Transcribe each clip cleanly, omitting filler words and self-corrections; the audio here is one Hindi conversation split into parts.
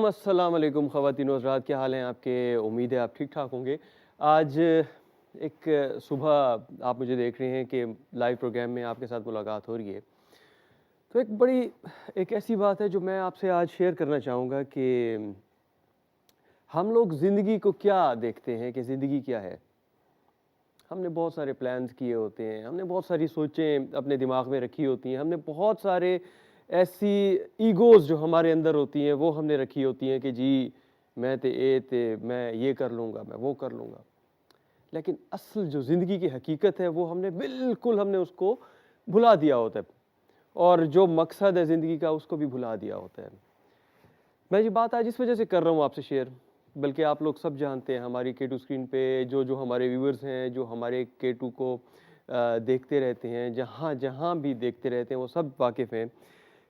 अस्सलाम वालेकुम ख़वातीन व हज़रात, क्या हाल हैं आपके? उम्मीद है आप ठीक-ठाक होंगे। आज एक सुबह आप मुझे देख रहे हैं कि लाइव प्रोग्राम में आपके साथ मुलाकात हो रही है। तो एक ऐसी बात है जो मैं आपसे आज शेयर करना चाहूँगा कि हम लोग ज़िंदगी को क्या देखते हैं कि ज़िंदगी क्या है? हमने बहुत सारे प्लान्स किए होते हैं, हमने बहुत सारी सोचें अपने दिमाग में रखी होती हैं, हमने बहुत सारे ऐसी ईगोज़ जो हमारे अंदर होती हैं, वो हमने रखी होती हैं कि जी, मैं ये कर लूँगा, मैं वो कर लूँगा। लेकिन असल जो ज़िंदगी की हकीकत है, वो हमने उसको भुला दिया होता है और जो मकसद है ज़िंदगी का, उसको भी भुला दिया होता है। मैं ये बात आज इस वजह से कर रहा हूँ आपसे शेयर, बल्कि आप लोग सब जानते हैं हमारी के टू स्क्रीन पे जो हमारे व्यूअर्स हैं, जो हमारे के टू को देखते रहते हैं, जहाँ भी देखते रहते हैं, वो सब वाकिफ़ हैं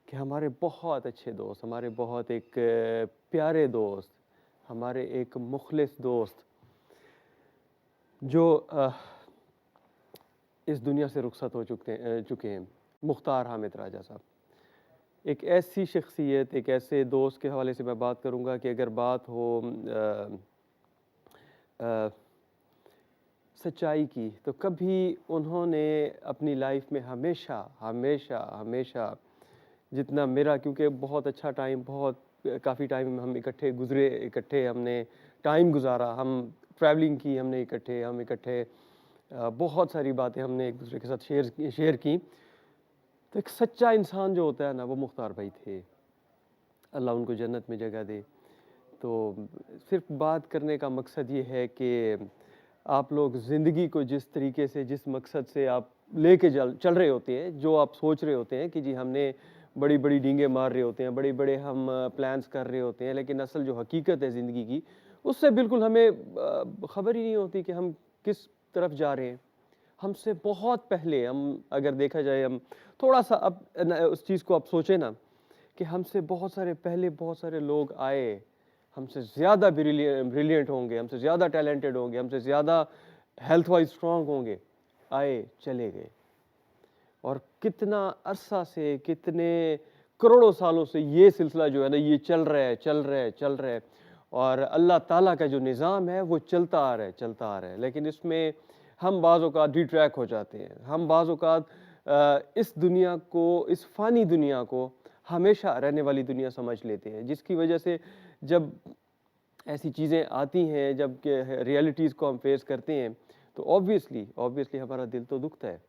कि हमारे बहुत अच्छे दोस्त, हमारे बहुत एक प्यारे दोस्त, हमारे एक मुख़लिस दोस्त जो इस दुनिया से रुखसत हो चुके हैं, मुख्तार हामिद राजा साहब। एक ऐसी शख्सियत, एक ऐसे दोस्त के हवाले से मैं बात करूँगा कि अगर बात हो अ, सच्चाई की, तो कभी उन्होंने अपनी लाइफ में हमेशा हमेशा हमेशा जितना मेरा, क्योंकि बहुत अच्छा टाइम, बहुत काफ़ी टाइम हम इकट्ठे गुज़रे, इकट्ठे हमने टाइम गुज़ारा, हम ट्रैवलिंग की हमने इकट्ठे, हम इकट्ठे बहुत सारी बातें हमने एक दूसरे के साथ शेयर की। तो एक सच्चा इंसान जो होता है ना, वो मुख्तार भाई थे। अल्लाह उनको जन्नत में जगह दे। तो सिर्फ़ बात करने का मकसद ये है कि आप लोग ज़िंदगी को जिस तरीके से, जिस मकसद से आप लेके चल चल रहे होते हैं, जो आप सोच रहे होते हैं कि जी हमने बड़ी-बड़ी डींगे मार रहे होते हैं, बड़े-बड़े हम प्लान्स कर रहे होते हैं, लेकिन असल जो हकीकत है ज़िंदगी की, उससे बिल्कुल हमें खबर ही नहीं होती कि हम किस तरफ जा रहे हैं। हमसे बहुत पहले, हम अगर देखा जाए, हम थोड़ा-सा अब उस चीज़ को आप सोचें ना कि हमसे बहुत सारे पहले बहुत सारे लोग आए, हमसे ज़्यादा ब्रिलियंट होंगे, हमसे ज़्यादा टैलेंटेड होंगे, हमसे ज़्यादा हेल्थ वाइज़ स्ट्रॉन्ग होंगे, आए, चले गए। और कितना अरसा से, कितने करोड़ों सालों से ये सिलसिला जो है ना, ये चल रहा है, चल रहा है, चल रहा है। और अल्लाह ताला का जो निज़ाम है, वो चलता आ रहा है, चलता आ रहा है। लेकिन इसमें हम बाज़ औक़ात डिट्रैक हो जाते हैं। हम बाज़ औक़ात इस दुनिया को, इस फ़ानी दुनिया को हमेशा रहने वाली दुनिया समझ लेते हैं, जिसकी वजह से जब ऐसी चीज़ें आती हैं, जब के रियलिटीज़ को हम फ़ेस करते हैं, तो ऑब्वियसली ऑब्वियसली हमारा दिल तो दुखता है।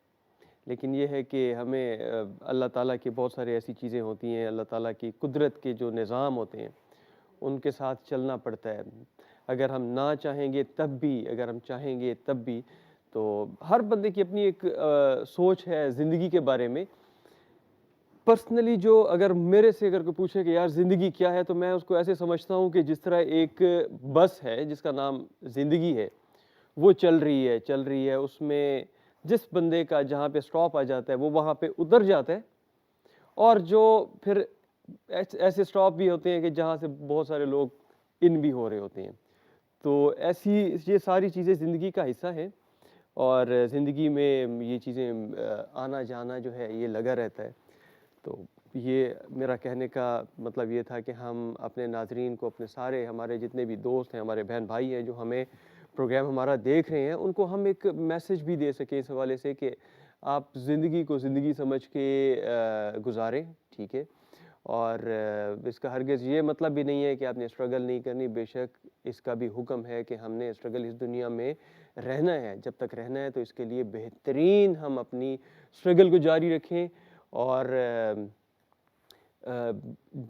लेकिन ये है कि हमें अल्लाह ताला की बहुत सारी ऐसी चीज़ें होती हैं, अल्लाह ताला की कुदरत के जो निज़ाम होते हैं, उनके साथ चलना पड़ता है। अगर हम ना चाहेंगे तब भी, अगर हम चाहेंगे तब भी, तो हर बंदे की अपनी एक सोच है ज़िंदगी के बारे में। पर्सनली जो, अगर मेरे से अगर कोई पूछे कि यार ज़िंदगी क्या है, तो मैं उसको ऐसे समझता हूँ कि जिस तरह एक बस है जिसका नाम ज़िंदगी है, वो चल रही है, उसमें जिस बंदे का जहाँ पे स्टॉप आ जाता है, वो वहाँ पे उतर जाता है। और जो फिर ऐसे स्टॉप भी होते हैं कि जहाँ से बहुत सारे लोग इन भी हो रहे होते हैं। तो ऐसी ये सारी चीज़ें ज़िंदगी का हिस्सा है और ज़िंदगी में ये चीज़ें आना-जाना जो है, ये लगा रहता है। तो ये मेरा कहने का मतलब ये था कि हम अपने नाज़रीन को, अपने सारे हमारे जितने भी दोस्त हैं, हमारे बहन-भाई हैं, जो हमें प्रोग्राम हमारा देख रहे हैं, उनको हम एक मैसेज भी दे सकें इस हवाले से कि आप ज़िंदगी को ज़िंदगी समझ के गुज़ारें, ठीक है? और इसका हरगिज़ ये मतलब भी नहीं है कि आपने स्ट्रगल नहीं करनी, बेशक इसका भी हुक्म है कि हमने स्ट्रगल इस दुनिया में रहना है, जब तक रहना है, तो इसके लिए बेहतरीन हम अपनी स्ट्रगल को जारी रखें और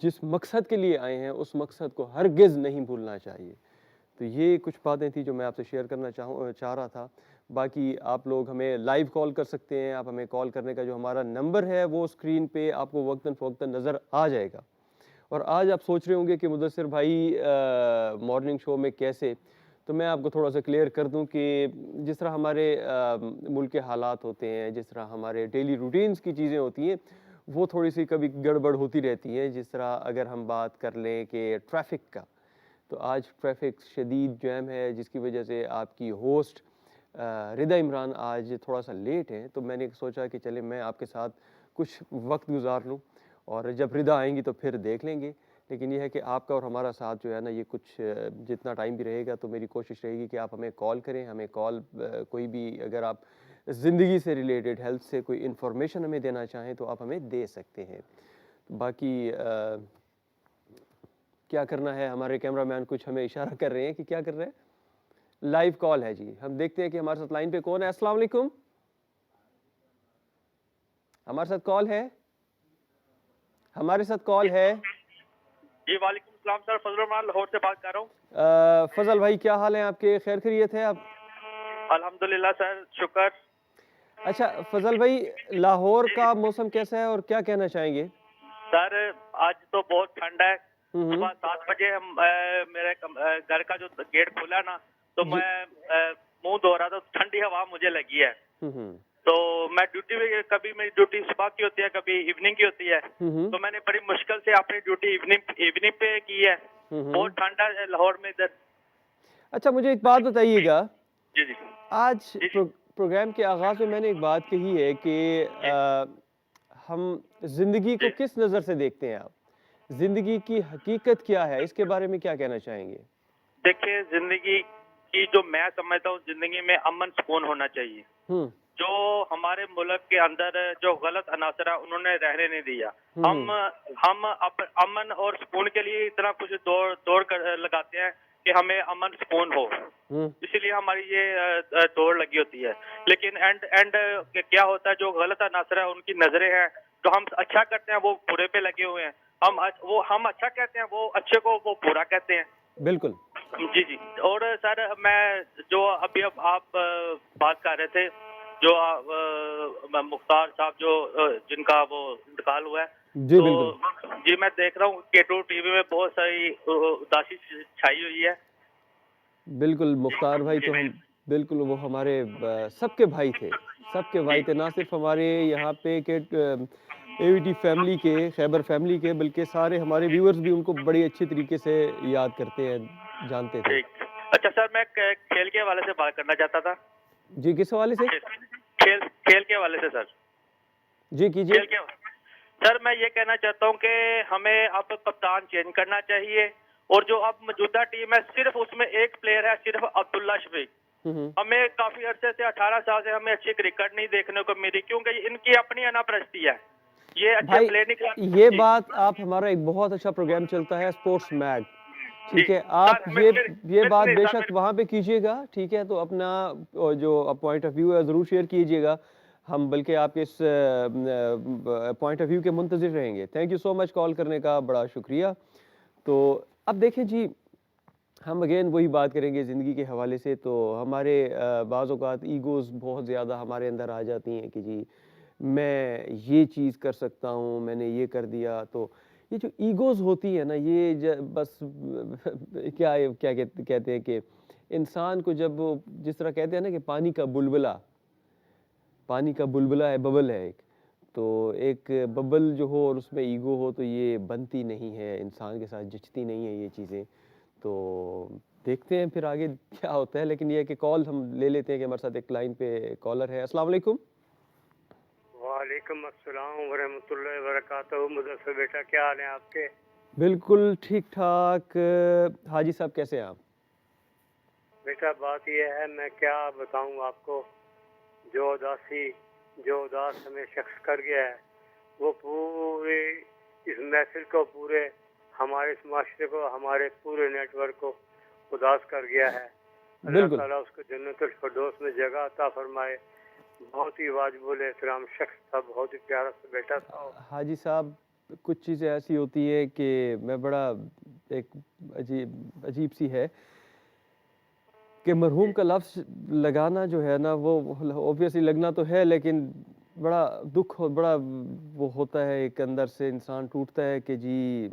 जिस मकसद के लिए आए हैं, उस मकसद को हरगिज़ नहीं भूलना चाहिए। तो ये कुछ बातें थी जो मैं आपसे शेयर करना चाह रहा था। बाकी आप लोग हमें लाइव कॉल कर सकते हैं, आप हमें कॉल करने का जो हमारा नंबर है, वो स्क्रीन पे आपको वक्तन-फ़वक्तन नज़र आ जाएगा। और आज आप सोच रहे होंगे कि मुदस्सिर भाई मॉर्निंग शो में कैसे? तो मैं आपको थोड़ा-सा क्लियर कर दूँ कि जिस तरह हमारे मुल्क के हालात होते हैं, जिस तरह हमारे डेली रूटीन्स की चीज़ें होती हैं, वो थोड़ी-सी कभी गड़बड़ होती रहती हैं। जिस तरह अगर हम बात कर लें कि ट्रैफ़िक का, तो आज ट्रैफ़िक शदीद जैम है, जिसकी वजह से आपकी होस्ट रिदा इमरान आज थोड़ा-सा लेट हैं, तो मैंने सोचा कि चलें मैं आपके साथ कुछ वक़्त गुज़ार लूँ और जब रिदा आएँगी तो फिर देख लेंगे। लेकिन ये है कि आपका और हमारा साथ जो है ना ये कुछ जितना टाइम भी रहेगा तो मेरी कोशिश रहेगी कि आप हमें कॉल करें, हमें कॉल कोई भी अगर आप ज़िंदगी से रिलेटेड हेल्थ से कोई इन्फॉर्मेशन हमें देना चाहें तो आप हमें दे सकते हैं। बाकी क्या करना है, हमारे कैमरामैन कुछ हमें इशारा कर रहे हैं कि क्या कर रहे हैं। लाइव कॉल है जी, हम देखते हैं कि हमारे साथ लाइन पे कौन है। अस्सलाम वालेकुम, हमारे साथ कॉल है, हमारे साथ कॉल है। जी वालेकुम सलाम सर, फजल रहमान लाहौर से बात कर रहा हूँ। फजल भाई क्या हाल है आपके, खैर खैरियत है आप? अल्हम्दुलिल्लाह सर, शुक्र। अच्छा फजल भाई, लाहौर का मौसम कैसा है और क्या कहना चाहेंगे? सर आज तो बहुत ठंड है। हम्म, सुबह 7 बजे हम मेरे घर का जो गेट खुला ना, तो जी। मैं मुंह धो रहा था, ठंडी हवा मुझे लगी है। हम्म, तो मैं ड्यूटी में, कभी मेरी ड्यूटी सुबह की होती है, कभी इवनिंग की होती है। हम्म, तो मैंने बड़ी मुश्किल से अपनी ड्यूटी इवनिंग इवनिंग पे की है। हम्म। बहुत ठंड है लाहौर में इधर। अच्छा मुझे एक बात बताइएगा, जी जी आज जी जी प्रोग्राम के आगाज में मैंने एक बात कही है कि जी हम जिंदगी को जी। किस नज़र से देखते हैं आप? जिंदगी की हकीकत क्या है, इसके बारे में क्या कहना चाहेंगे? देखिए, जिंदगी की जो मैं समझता हूँ, जिंदगी में अमन सुकून होना चाहिए। हम्म, जो हमारे मुल्क के अंदर जो गलत अनासर है उन्होंने रहने नहीं दिया। हम्म, हम अमन और सुकून के लिए इतना कुछ दौड़ दौड़ कर लगाते हैं कि हमें अमन सुकून हो, हम्म। इसीलिए हमारी ये दौड़ लगी होती है। लेकिन एंड एंड क्या होता है, जो गलत अनासर है उनकी नजरें हैं, जो हम अच्छा करते हैं वो बुरे पे लगे हुए हैं। हम अच्छा कहते हैं, वो अच्छे को वो बुरा कहते हैं। बिल्कुल। जी जी। और सर मैं जो अभी अब आप बात कर रहे थे, जो मुख्तार साहब जो जिनका वो इंतकाल हुआ है, जी तो बिल्कुल। जी मैं देख रहा हूँ केटू टीवी में बहुत सारी उदासी छाई हुई है। बिल्कुल मुख्तार भाई जी तो हम बिल्कुल वो हमारे सबके भाई थे, सबके जी भाई थे, ना सिर्फ हमारे यहाँ पे के एवीटी फैमिली के, खैबर फैमिली के, बल्कि सारे हमारे व्यूअर्स भी उनको बड़ी अच्छी तरीके से याद करते हैं, जानते थे। ठीक। अच्छा सर, मैं खेल के हवाले से बात करना चाहता था। जी किस हवाले से? खेल खेल खेल के हवाले से सर। जी कीजिए। खेल के सर मैं ये कहना चाहता हूँ कि हमें अब कप्तान चेंज करना चाहिए, और जो अब मौजूदा टीम है सिर्फ उसमें एक प्लेयर है, सिर्फ अब्दुल्ला शफीक। हम्म। हमें काफी अरसे से 18 साल से हमें अच्छी क्रिकेट नहीं देखने को मिली, क्योंकि इनकी अपनी अनापरस्ती है, ये अच्छे भाई प्लेयर नहीं खिला। ये जी बात, आप हमारा एक बहुत अच्छा प्रोग्राम चलता है स्पोर्ट्स मैग, जी ठीक है, सर, आप हमें ये बात नहीं सर, बेशक वहाँ पे कीजिएगा, ठीक है, तो अपना जो पॉइंट ऑफ व्यू है ज़रूर शेयर कीजिएगा, हम बल्कि आपके इस पॉइंट ऑफ व्यू के मुंतज़िर रहेंगे। Thank you so much call करने का, बड़ा शुक्रिया। तो अब देखें जी, हम अगेन वही बात करेंगे ज़िंदगी के हवाले से, तो हमारे बाज़ औक़ात ईगोज़ बहुत ज़्यादा हमारे अंदर आ जाती हैं कि जी मैं ये चीज़ कर सकता हूँ, मैंने ये कर दिया। तो ये जो ईगोज़ होती है ना, ये बस क्या कहते हैं कि इंसान को जब वो जिस तरह कहते हैं ना कि पानी का बुलबुला है, बबल है एक, तो एक बबल जो हो और उसमें ईगो हो तो ये बनती नहीं है, इंसान के साथ जचती नहीं है ये चीज़ें। तो देखते हैं फिर आगे क्या होता है, लेकिन ये है कि कॉल हम ले लेते हैं कि हमारे साथ एक लाइन पे कॉलर है। अस्सलाम वालेकुम। वालेकुम अस्सलाम वरहमतुल्लाहि वबरकातुहू। मुदस्सिर बेटा, क्या हाल है आपके? बिल्कुल ठीक-ठाक। हाजी साहब कैसे हैं आप? बेटा बात यह है, मैं क्या बताऊं आपको, जो उदास हमें शख्स कर गया है, वो पूरे इस महफिल को, पूरे हमारे इस माशरे को, हमारे पूरे नेटवर्क को उदास कर गया है। अल्लाह बिल्कुल। ताला उसको जन्नतुल फिरदौस में जगह अता फरमाए। बहुत ही वाजिबुल एहतराम शख्स था, बहुत ही प्यारा सा बेटा था। हाजी साहब, कुछ चीज़ें ऐसी होती हैं कि मैं बड़ा एक अजीब सी है कि मरहूम का लफ्ज़ लगाना जो है ना, वो ऑब्वियसली लगना तो है, लेकिन बड़ा दुःख और बड़ा वो होता है, एक अंदर से इंसान टूटता है कि जी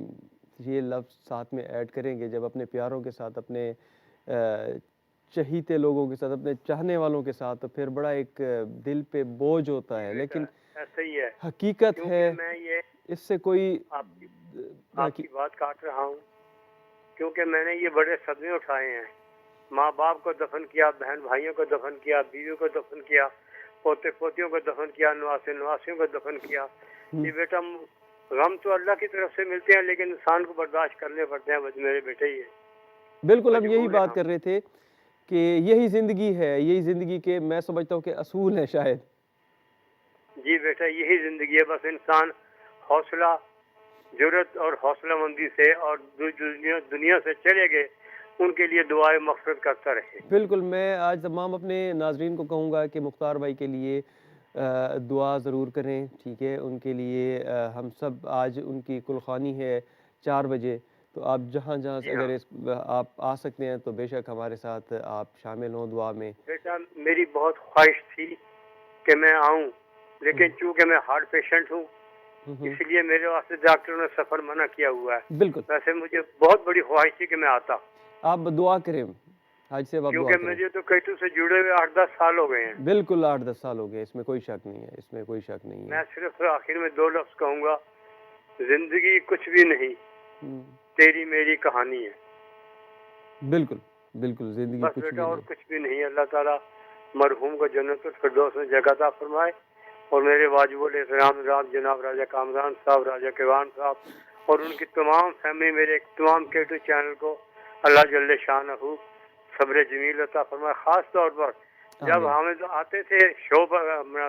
ये लफ्ज़ साथ में ऐड करेंगे जब अपने प्यारों के साथ, अपने चहीते लोगों के साथ, अपने चाहने वालों के साथ, तो फिर बड़ा एक दिल पे बोझ होता जी है, बेटा, लेकिन ऐसा ही है। हकीकत है, क्योंकि मैं ये इससे कोई आपकी हकी आपकी बात काट रहा हूँ, क्योंकि मैंने ये बड़े सदमे उठाए हैं। माँ बाप को दफन किया, बहन भाइयों को दफन किया, बीवियों को दफन किया, पोते पोतियों को दफन किया, नवासे नवासियों को दफन किया। हुँ, ये बेटा गम तो अल्लाह की तरफ से मिलते हैं, लेकिन इंसान को बर्दाश्त करने पड़ते हैं। बस मेरे बेटे ही है, बिल्कुल हम यही मजबूर है बात हम। कर रहे थे कि यही ज़िंदगी है, यही ज़िंदगी के मैं समझता हूँ कि असूल हैं शायद। जी बेटा, यही जिंदगी है। बस इंसान हौसला, जुर्रत और हौसलामंदी से और दुनिया से चले गए, उनके लिए दुआएं मगफिरत करता रहे। बिल्कुल, मैं आज तमाम अपने नाज़रीन को कहूँगा कि मुख्तार भाई के लिए दुआ ज़रूर करें, ठीक है? उनके लिए हम सब आज उनकी कुलख़ानी है 4 बजे, तो आप जहाँ-जहाँ से जी हाँ अगर आप आ सकते हैं तो बेशक हमारे साथ आप शामिल हों दुआ में। बेटा, मेरी बहुत ख्वाहिश थी कि मैं आऊं, लेकिन हुँ, चूंकि मैं हार्ट पेशेंट हूं, हुँ। इसलिए मेरे वास्ते डॉक्टरों ने सफर मना किया हुआ है। बिल्कुल, वैसे मुझे बहुत बड़ी ख्वाहिश थी कि मैं आता, आप दुआ करें, आज से अब आप दुआ क्योंकि करें। मुझे तो कैटू से जुड़े हुए 8-10 साल हो गए हैं। बिल्कुल 8-10 साल हो गए, इसमें कोई शक नहीं है, इसमें कोई शक नहीं मैं है। सिर्फ आखिर में 2 लफ्ज कहूंगा, जिंदगी कुछ भी नहीं, हुँ, तेरी मेरी कहानी है। बिल्कुल, बिल्कुल, ज़िंदगी बस कुछ बेटा, भी और नहीं। कुछ भी नहीं। अल्लाह ताला मरहूम को जन्नतुल फिरदौस में जगह अता फरमाए, और मेरे वाजिबुल एहतराम जनाब राजा कामरान साहब, राजा किवान साहब और उनकी तमाम फैमिली, मेरे तमाम केटू चैनल को अल्लाह जल्ले शानहू सब्र जमील अता फरमाए। खास तौर पर जब आमीन। हम आते थे शो पर,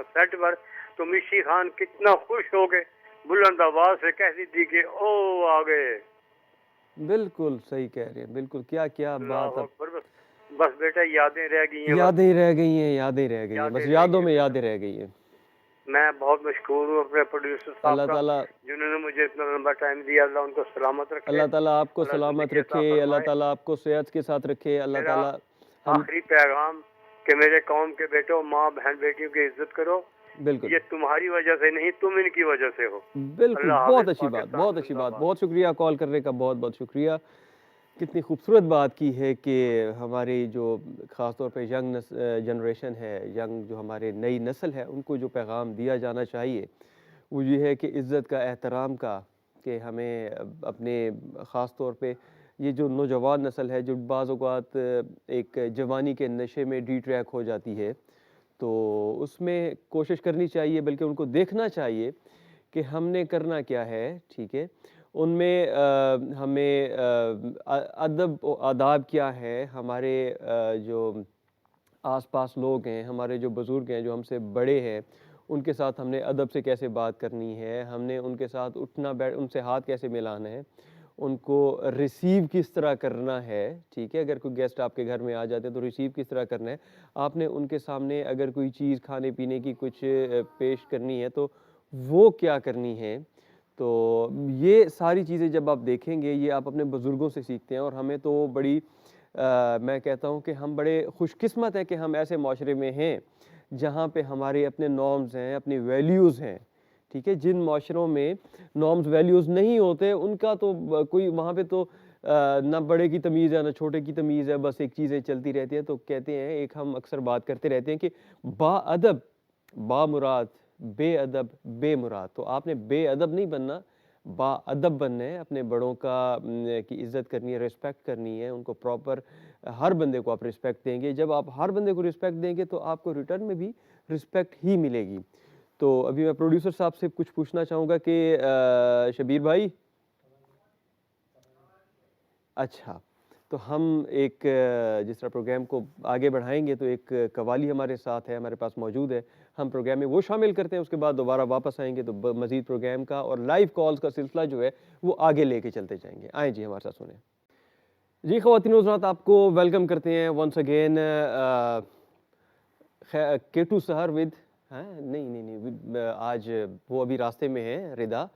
सेट पर, तो मिशी खान कितना खुश हो गए, बुलंद आवाज से कहती थी कि ओ आ गए। बिल्कुल सही कह रहे हैं, बिल्कुल क्या-क्या बात अल्लाह अब अकबर। बस बस बेटा, यादें रह गई हैं, बस यादें रह गई हैं, यादें रह गई हैं, बस यादें रह गई यादों हैं में बेटा। यादें रह गई हैं। मैं बहुत मशहूर हूँ अपने प्रोड्यूसर साहब अल्लाह का, ताला जिन्होंने मुझे इतना लंबा टाइम दिया। अल्लाह उनको सलामत रखे, अल्लाह ताला आपको अल्लाह सलामत जिंदगी अता रखे, अल्लाह फरमाए। ताला आपको सेहत के साथ रखे, अल्लाह मेरा ताला हम आखिरी पैगाम कि मेरे कौम के बेटों, माँ बहन बेटियों की इज्जत करो। बिल्कुल, ये तुम्हारी वजह से नहीं, तुम इनकी वजह से हो। बिल्कुल, अल्लाह बहुत हाफिज। अच्छी बात, पाकिस्तान बहुत अच्छी बात, जिंदाबाद। बहुत शुक्रिया कॉल करने का, बहुत-बहुत शुक्रिया। कितनी खूबसूरत बात की है कि हमारी जो ख़ास तौर पे यंग जनरेशन है, यंग जो हमारे नई नस्ल है, उनको जो पैगाम दिया जाना चाहिए, वो ये है कि इज़्ज़त का, एहतराम का, कि हमें अपने ख़ास तौर पे ये जो नौजवान नस्ल है, जो बाज़ औक़ात एक जवानी के नशे में डिट्रैक हो जाती है, तो उसमें कोशिश करनी चाहिए, बल्कि उनको देखना चाहिए कि हमने करना क्या है, ठीक है? उनमें हमें अदब और आदाब क्या है, हमारे जो आस-पास लोग हैं, हमारे जो बुज़ुर्ग हैं, जो हमसे बड़े हैं, उनके साथ हमने अदब से कैसे बात करनी है, हमने उनके साथ उठना बैठ उनसे हाथ कैसे मिलाना है, उनको रिसीव किस तरह करना है, ठीक है? अगर कोई गेस्ट आपके घर में आ जाते हैं, तो रिसीव किस तरह करना है। आपने उनके सामने अगर कोई चीज़ खाने-पीने की कुछ पेश करनी है, तो वो क्या करनी है? तो ये सारी चीज़ें जब आप देखेंगे, ये आप अपने बुज़ुर्गों से सीखते हैं और हमें तो बड़ी मैं कहता हूँ कि हम बड़े खुशकिस्मत हैं कि हम ऐसे माशरे में हैं, जहाँ पे हमारे अपने नॉर्म्स हैं, अपनी वैल्यूज़ हैं, ठीक है? जिन माशरों में नॉर्म्स, वैल्यूज़ नहीं होते, उनका तो कोई वहाँ पे तो ना बड़े की तमीज़ है, ना छोटे की तमीज़ है, बस एक चीज़ें चलती रहती हैं। तो कहते हैं, एक हम अक्सर बात करते रहते हैं कि बाअदब, बामुराद, बेअदब, बेमुराद। तो आपने बेअदब नहीं बनना, बाअदब बनना है, अपने बड़ों की इज़्ज़त करनी है, रिस्पेक्ट करनी है, उनको प्रॉपर हर बंदे को आप रिस्पेक्ट देंगे। जब आप हर बंदे को रिस्पेक्ट देंगे, तो आपको रिटर्न में भी रिस्पेक्ट ही मिलेगी। तो अभी मैं प्रोड्यूसर साहब से कुछ पूछना चाहूँगा कि शब्बीर भाई, अच्छा, तो हम एक जिस तरह प्रोग्राम को आगे बढ़ाएँगे, तो एक कव्वाली हमारे साथ है, हमारे पास मौजूद है। हम प्रोग्राम में वो शामिल करते हैं, उसके बाद दोबारा वापस आएँगे, तो मज़ीद प्रोग्राम का और लाइव कॉल्स का सिलसिला जो है, वो आगे लेके चलते जाएँगे। आएँ जी, हमारे साथ सुनें। जी, ख़वातीन और हज़रात, आपको वेलकम करते हैं वंस अगेन केटू सहर विद हैं? नहीं, विद आज वो अभी रास्ते में है, रिदा,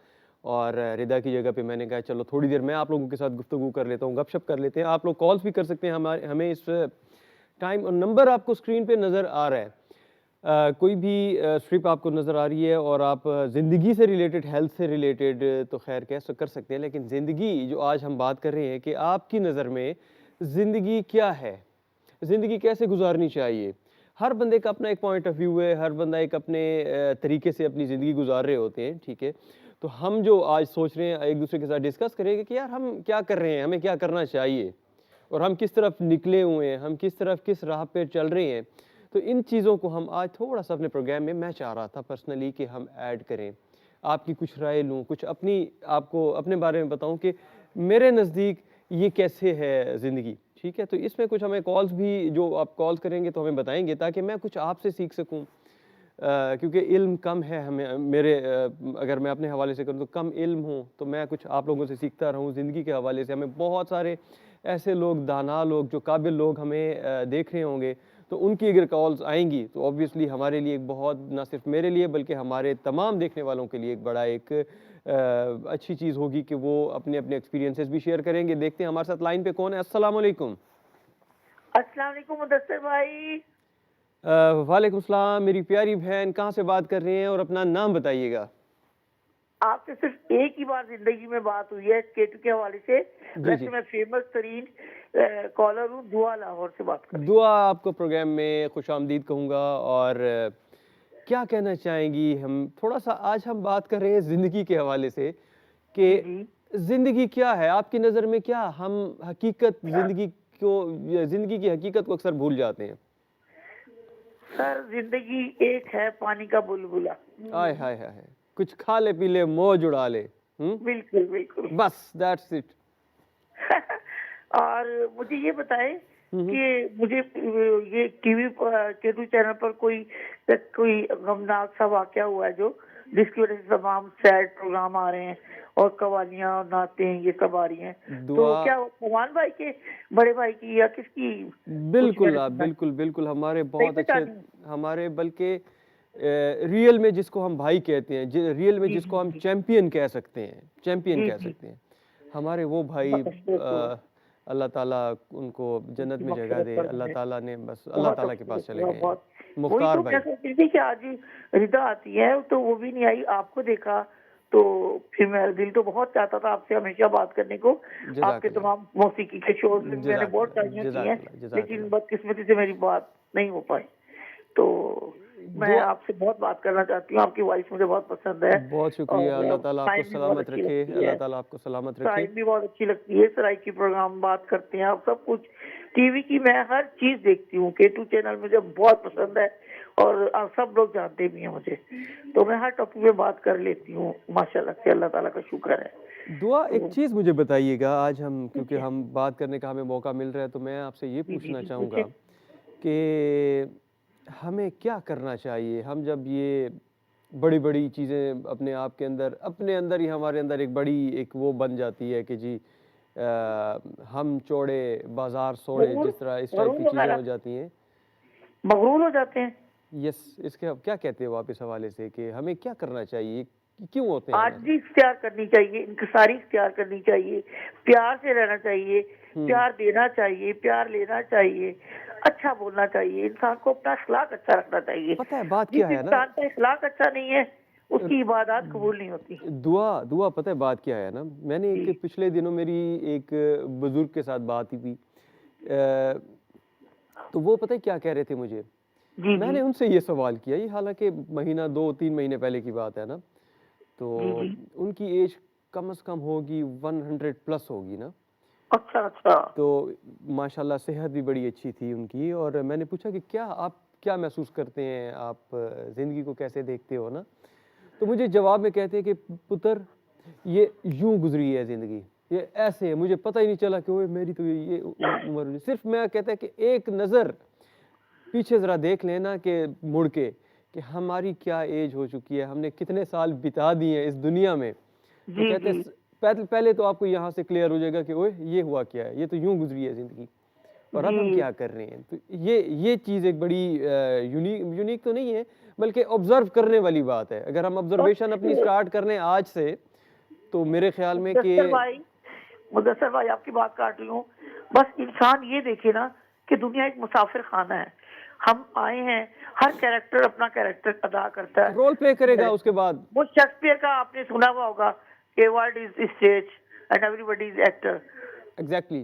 और रिदा की जगह पे मैंने कहा चलो थोड़ी देर मैं आप लोगों के साथ गुफ्तगू कर लेता हूँ, गपशप कर लेते हैं। आप लोग कॉल्स भी कर सकते हैं हमें इस टाइम, और नंबर आपको स्क्रीन पे नज़र आ रहा है। कोई भी स्ट्रिप आपको नज़र आ रही है और आप ज़िंदगी से रिलेटेड, हेल्थ से रिलेटेड तो ख़ैर कर सकते हैं, लेकिन ज़िंदगी जो आज हम बात कर रहे हैं कि आपकी नज़र में ज़िंदगी क्या है? ज़िंदगी कैसे गुज़ारनी चाहिए? हर बंदे का अपना एक पॉइंट ऑफ व्यू है, हर बंदा एक अपने तरीके से अपनी ज़िंदगी गुज़ार रहे होते हैं, ठीक है? तो हम जो आज सोच रहे हैं, एक-दूसरे के साथ डिस्कस करेंगे कि यार हम क्या कर रहे हैं, हमें क्या करना चाहिए? और हम किस तरफ निकले हुए हैं, हम किस राह पे चल रहे हैं। तो इन चीज़ों को हम आज थोड़ा-सा अपने प्रोग्राम में, मैं चाह रहा था पर्सनली कि हम ऐड करें। आपकी कुछ राय लूँ, कुछ अपनी आपको अपने बारे में बताऊँ कि मेरे नज़दीक ये कैसे है ज़िंदगी, ठीक है? तो इसमें कुछ हमें कॉल्स भी जो आप कॉल्स करेंगे तो हमें बताएँगे ताकि मैं कुछ आपसे सीख सकूँ। क्योंकि इल्म कम है हमें मेरे अगर मैं अपने हवाले से करूँ तो कम इल्म हूँ, तो मैं कुछ आप लोगों से सीखता रहूँ ज़िंदगी के हवाले से। हमें बहुत सारे ऐसे लोग, दाना लोग, जो काबिल लोग हमें देख रहे होंगे, तो उनकी अगर कॉल्स आएँगी तो ऑब्वियसली हमारे लिए एक बहुत, ना सिर्फ मेरे लिए बल्कि हमारे तमाम देखने वालों के लिए एक बड़ा एक अच्छी चीज़ होगी कि वो अपने-अपने एक्सपीरियंसेस भी शेयर करेंगे। देखते हैं हमारे साथ लाइन पे कौन है। अस्सलाम वालेकुम। अस्सलाम वालेकुम मुदस्सिर भाई। वालेकुम सलाम मेरी प्यारी बहन, कहाँ से बात कर रही हैं और अपना नाम बताइएगा? आपसे सिर्फ एक ही बार जिंदगी में बात हुई है केटू के हवाले से। जी, वैसे जी। मैं फेमस तरीन कॉलर हूँ, दुआ लाहौर से बात कर रही दुआ आपको प्रोग्राम में खुशामदीद कहूँगा। और क्या कहना चाहेंगी? हम थोड़ा-सा आज हम बात कर रहे हैं ज़िंदगी के हवाले से हूँ। जी कि जी। ज़िंदगी क्या है? आपकी नज़र में क्या हम हकीकत ज़िंदगी को या ज़िंदगी की हकीकत को अक्सर भूल जाते हैं। सर जिंदगी एक है पानी का बुलबुला। आय हाय हाय हाय! कुछ खा ले पी ले मौज उड़ा ले। बिल्कुल बिल्कुल। बस दैट्स इट। और मुझे ये बताएं हुँ, हुँ। कि मुझे ये टीवी पर केटू चैनल पर कोई गमनाक सा वाकया हुआ है जो जिसकी वजह से तमाम सैड प्रोग्राम आ रहे हैं और कवालियां और नाते हैं, ये सब आ रही हैं। तो दुआ क्या वो फरमान भाई के बड़े भाई की या किसकी? कुछ बिल्कुल मैंने आप सुना है। बिल्कुल, बिल्कुल हमारे सही बहुत अच्छे, पहचानी हूँ? हमारे बल्कि रियल में जिसको हम भाई कहते हैं, रियल में जी जिसको जी हम जी चैंपियन कह सकते हैं, चैंपियन जी कह जी। सकते हैं। हमारे वो भाई बिल्कुल। अल्लाह ताला उनको जन्नत उनकी में जगह मग़फ़िरत दे। अल्लाह फरमाए। ताला ने बस अल्लाह बहुत ताला के पास खूबसूरत चले हुआ, गए हैं। बहुत। वही मुख्तार तो मैं भाई। सोच रही थी कि आज रिदा आती है तो वो भी नहीं आई, आपको देखा तो फिर मेरा दिल तो बहुत चाहता था आपसे हमेशा बात करने को। आपके जज़ाकल्लाह, तमाम मौसीकी के शोज़ में मैंने बहुत जज़ाकल्लाह, ट्राइयाँ की हैं, जज़ाकल्लाह, लेकिन जज़ाकल्लाह। बदकिस्मती से मेरी बात नहीं हो पाई। तो मैं दुआ आपसे बहुत बात करना चाहती हूँ, आपकी वॉइस मुझे बहुत पसंद है बहुत शुक्रिया, अल्लाह और ताला आपको टाइम भी बहुत सलामत अच्छी रखे, लगती अल्लाह है। ताला आपको सलामत रखे। टाइम भी बहुत अच्छी लगती है, सराइकी प्रोग्राम बात करते हैं आप, सब कुछ टीवी की मैं हर चीज देखती हूँ। केटू चैनल मुझे बहुत पसंद है और आप सब लोग जानते भी हैं मुझे, तो मैं हर टॉपिक पे बात कर लेती हूँ माशाल्लाह से, अल्लाह ताला का शुक्र है। दुआ एक तो चीज़ मुझे बताइएगा, आज हम क्योंकि पूछिए। हम बात करने का हमें मौका मिल रहा है तो मैं आपसे ये जी जी पूछना जी चाहूँगा पूछिए। कि हमें क्या करना चाहिए? हम जब ये बड़ी-बड़ी चीज़ें अपने अंदर ही हमारे अंदर एक बड़ी एक वो बन जाती है कि जी हम चौड़े बाज़ार सोड़े, मगरूर जिस तरह इस टाइप मगरूर की चीज़ें वगैरह हो जाती हैं। मगरूर हो जाते हैं। यस, इसके आप क्या कहते हो आप इस हवाले से कि हमें क्या करना चाहिए? क्यों होते हैं हम ऐसे? आजिज़ी इख्तियार करनी चाहिए, इंकिसारी इख्तियार करनी चाहिए, प्यार से रहना चाहिए, हुँ। प्यार देना चाहिए, प्यार लेना चाहिए, अच्छा बोलना चाहिए, इंसान को अपना अखलाक अच्छा रखना चाहिए। पता है बात क्या जिस है ना? इंसान का अखलाक अच्छा नहीं है, अ, उसकी इबादत कबूल नहीं होती। दुआ दुआ पता है बात क्या है ना? मैंने जी, एक पिछले दिनों मेरी एक बुज़ुर्ग के साथ बात हुई थी। तो वो पता है क्या कह रहे थे मुझे? जी, जी, मैंने उनसे ये सवाल किया, ये हालाँकि महीना 2-3 महीने पहले की बात है ना, जी, तो जी। उनकी एज कम से कम होगी 100 प्लस होगी ना, अच्छा, अच्छा। तो माशाल्लाह सेहत भी बड़ी अच्छी थी उनकी। और मैंने पूछा कि आप क्या महसूस करते हैं? आप ज़िंदगी को कैसे देखते हो ना? तो मुझे जवाब में कहते हैं कि पुत्र ये यूं गुजरी है ज़िंदगी, ये ऐसे है, मुझे पता ही नहीं चला कि ओए मेरी तो ये उम्र हुई। सिर्फ मैं कहता है कि एक नज़र पीछे ज़रा देख लेना कि मुड़ के कि हमारी क्या एज हो चुकी है, हमने कितने साल बिता दिए हैं इस दुनिया में। तो जी, कहते हैं जी, पहले तो आपको यहाँ से क्लियर हो जाएगा कि ओए ये हुआ क्या है, ये तो यूं गुजरी है ज़िंदगी और अब हम जी। क्या कर रहे हैं। तो ये चीज़ एक बड़ी यूनिक तो नहीं है, बल्कि ऑब्जर्व करने वाली बात है। अगर हम ऑब्जर्वेशन अपनी बस स्टार्ट कर लें आज से, तो मेरे ख्याल में कि मुदस्सिर भाई मुदस्सिर भाई आपकी बात काट रही हूँ। बस इंसान ये देखे ना कि दुनिया एक मुसाफिर खाना है। हम आए हैं, हर कैरेक्टर अपना कैरेक्टर अदा करता रोल प्ले करेगा है। उसके बाद। वो शेक्सपियर का आपने सुना हुआ होगा कि world is stage and everybody is actor. Exactly.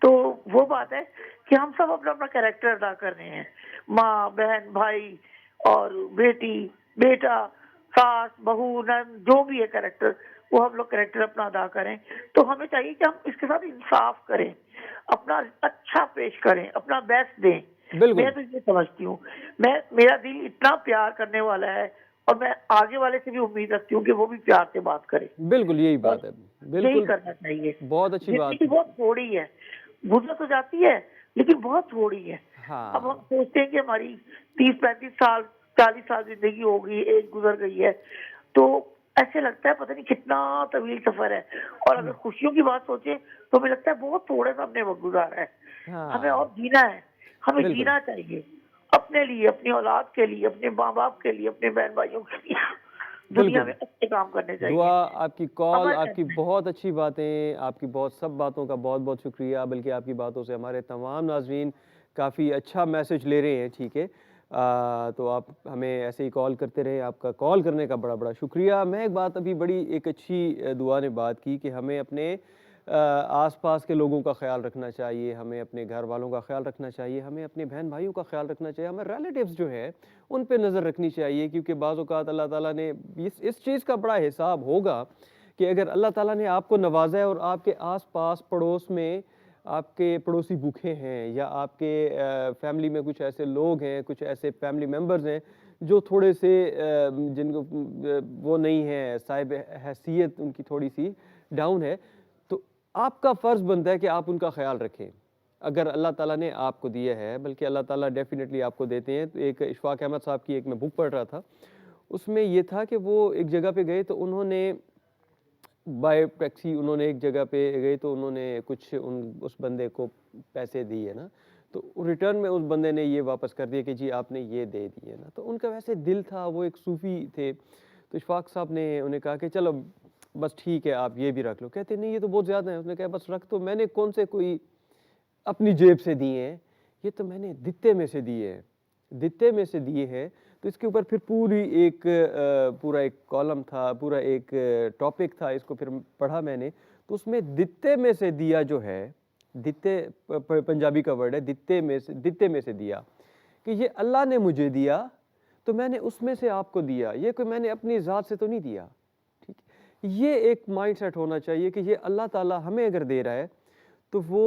तो वो बात है कि हम सब अपना अपना कैरेक्टर अदा कर रहे हैं। माँ, बहन, भाई और बेटी, बेटा, सास, बहू, नंद, जो भी है कैरेक्टर, वो हम लोग कैरेक्टर अपना अदा करें। तो हमें चाहिए कि हम इसके साथ इंसाफ करें, अपना अच्छा पेश करें, अपना बेस्ट दें। मैं बिल्कुल। तो ये समझती हूँ, मेरा दिल इतना प्यार करने वाला है और मैं आगे वाले से भी उम्मीद रखती हूँ कि वो भी प्यार से बात करे। बिल्कुल यही और बात है। यही बिल्कुल, करना चाहिए। बहुत अच्छी बात। जिंदगी बहुत थोड़ी है, गुजर तो जाती है लेकिन बहुत थोड़ी है। अब हम हाँ, सोचते हैं कि हमारी 30-35 साल 40 साल जिंदगी हो गई, एज गुजर गई है, तो ऐसे लगता है पता नहीं कितना तवील सफर है। और अगर खुशियों की बात सोचे तो हमें लगता है बहुत थोड़े सा हमने वक्त गुजारा है, हमें हाँ, और जीना है, हमें बिल्कुल। जीना चाहिए अपने लिए, अपनी औलाद के लिए, अपने माँ बाप के लिए, अपने बहन भाइयों के लिए। दुनिया में बिल्कुल। अच्छे काम करने दुआ, चाहिए। आपकी कॉल, अमल आपकी करना है। बहुत अच्छी बातें, आपकी बहुत सब बातों का बहुत-बहुत शुक्रिया। बल्कि आपकी बातों से हमारे तमाम नाज़रीन काफ़ी अच्छा मैसेज ले रहे हैं, ठीक है। तो आप हमें ऐसे ही कॉल करते रहें, आपका कॉल करने का बड़ा-बड़ा शुक्रिया। मैं एक बात अभी बड़ी एक अच्छी दुआ ने बात की कि हमें अपने आस-पास के लोगों का ख़्याल रखना चाहिए, हमें अपने घर वालों का ख़्याल रखना चाहिए, हमें अपने बहन-भाइयों का ख़्याल रखना चाहिए, हमें रिलेटिव्स जो हैं, उन पे नज़र रखनी चाहिए, क्योंकि बाज़ औक़ात अल्लाह ताला ने इस चीज़ का बड़ा हिसाब होगा कि अगर अल्लाह ताला ने आपको नवाज़ा है और आपके आस-पास पड़ोस में आपके पड़ोसी भूखे हैं, या आपके फैमिली में कुछ ऐसे लोग हैं, कुछ ऐसे फैमिली मेंबर्स हैं जो थोड़े से जिनको वो नहीं है, साहिब हैसियत उनकी थोड़ी-सी डाउन है, तो आपका फ़र्ज़ बनता है कि आप उनका ख़्याल रखें। अगर अल्लाह ताला ने आपको दिया है, बल्कि अल्लाह ताला डेफ़िनेटली आपको देते हैं। तो एक इशफ़ाक़ अहमद साहब की एक मैं बुक पढ़ रहा था, उसमें ये था कि वो एक जगह पे गए तो उन्होंने बाय टैक्सी उन्होंने एक जगह पे गए तो उन्होंने कुछ उस बंदे को पैसे दिए ना, तो रिटर्न में उस बंदे ने ये वापस कर दिया कि जी आपने ये दे दिए ना। तो उनका वैसे दिल था, वो एक सूफ़ी थे, तो इशफ़ाक़ साहब ने उन्हें कहा कि चलो बस ठीक है, आप ये भी रख लो। कहते नहीं, ये तो बहुत ज़्यादा है। उसने कहा बस रख, तो मैंने कौन से कोई अपनी जेब से दिए हैं, ये तो मैंने दित्ते में से दिए हैं, दित्ते में से दिए हैं। तो इसके ऊपर फिर पूरी एक पूरा एक कॉलम था, पूरा एक टॉपिक था, इसको फिर पढ़ा मैंने, तो उसमें दित्ते में से दिया जो है, दित्ते पंजाबी का वर्ड है, दित्ते में से दिया, कि ये अल्लाह ने मुझे दिया तो मैंने उसमें से आपको दिया, ये कोई मैंने अपनी ज़ात से तो नहीं दिया। ठीक है, ये एक माइंडसेट होना चाहिए कि ये अल्लाह ताला हमें अगर दे रहा है तो वो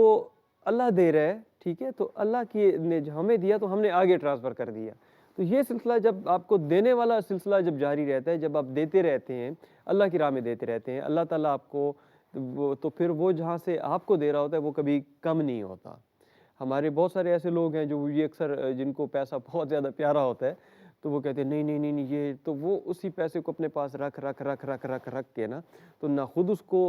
अल्लाह दे रहा है, ठीक है, तो अल्लाह की ने जो हमें दिया तो हमने आगे ट्रांसफ़र कर दिया। तो ये सिलसिला जब आपको देने वाला सिलसिला जब जारी रहता है, जब आप देते रहते हैं, अल्लाह की राह में देते रहते हैं, अल्लाह ताला आपको वो तो फिर वो जहाँ से आपको दे रहा होता है वो कभी कम नहीं होता। हमारे बहुत सारे ऐसे लोग हैं जो ये अक्सर जिनको पैसा बहुत ज़्यादा प्यारा होता है, तो वो कहते हैं नहीं, नहीं, नहीं, नहीं, ये तो वो उसी पैसे को अपने पास रख के ना, तो ना खुद उसको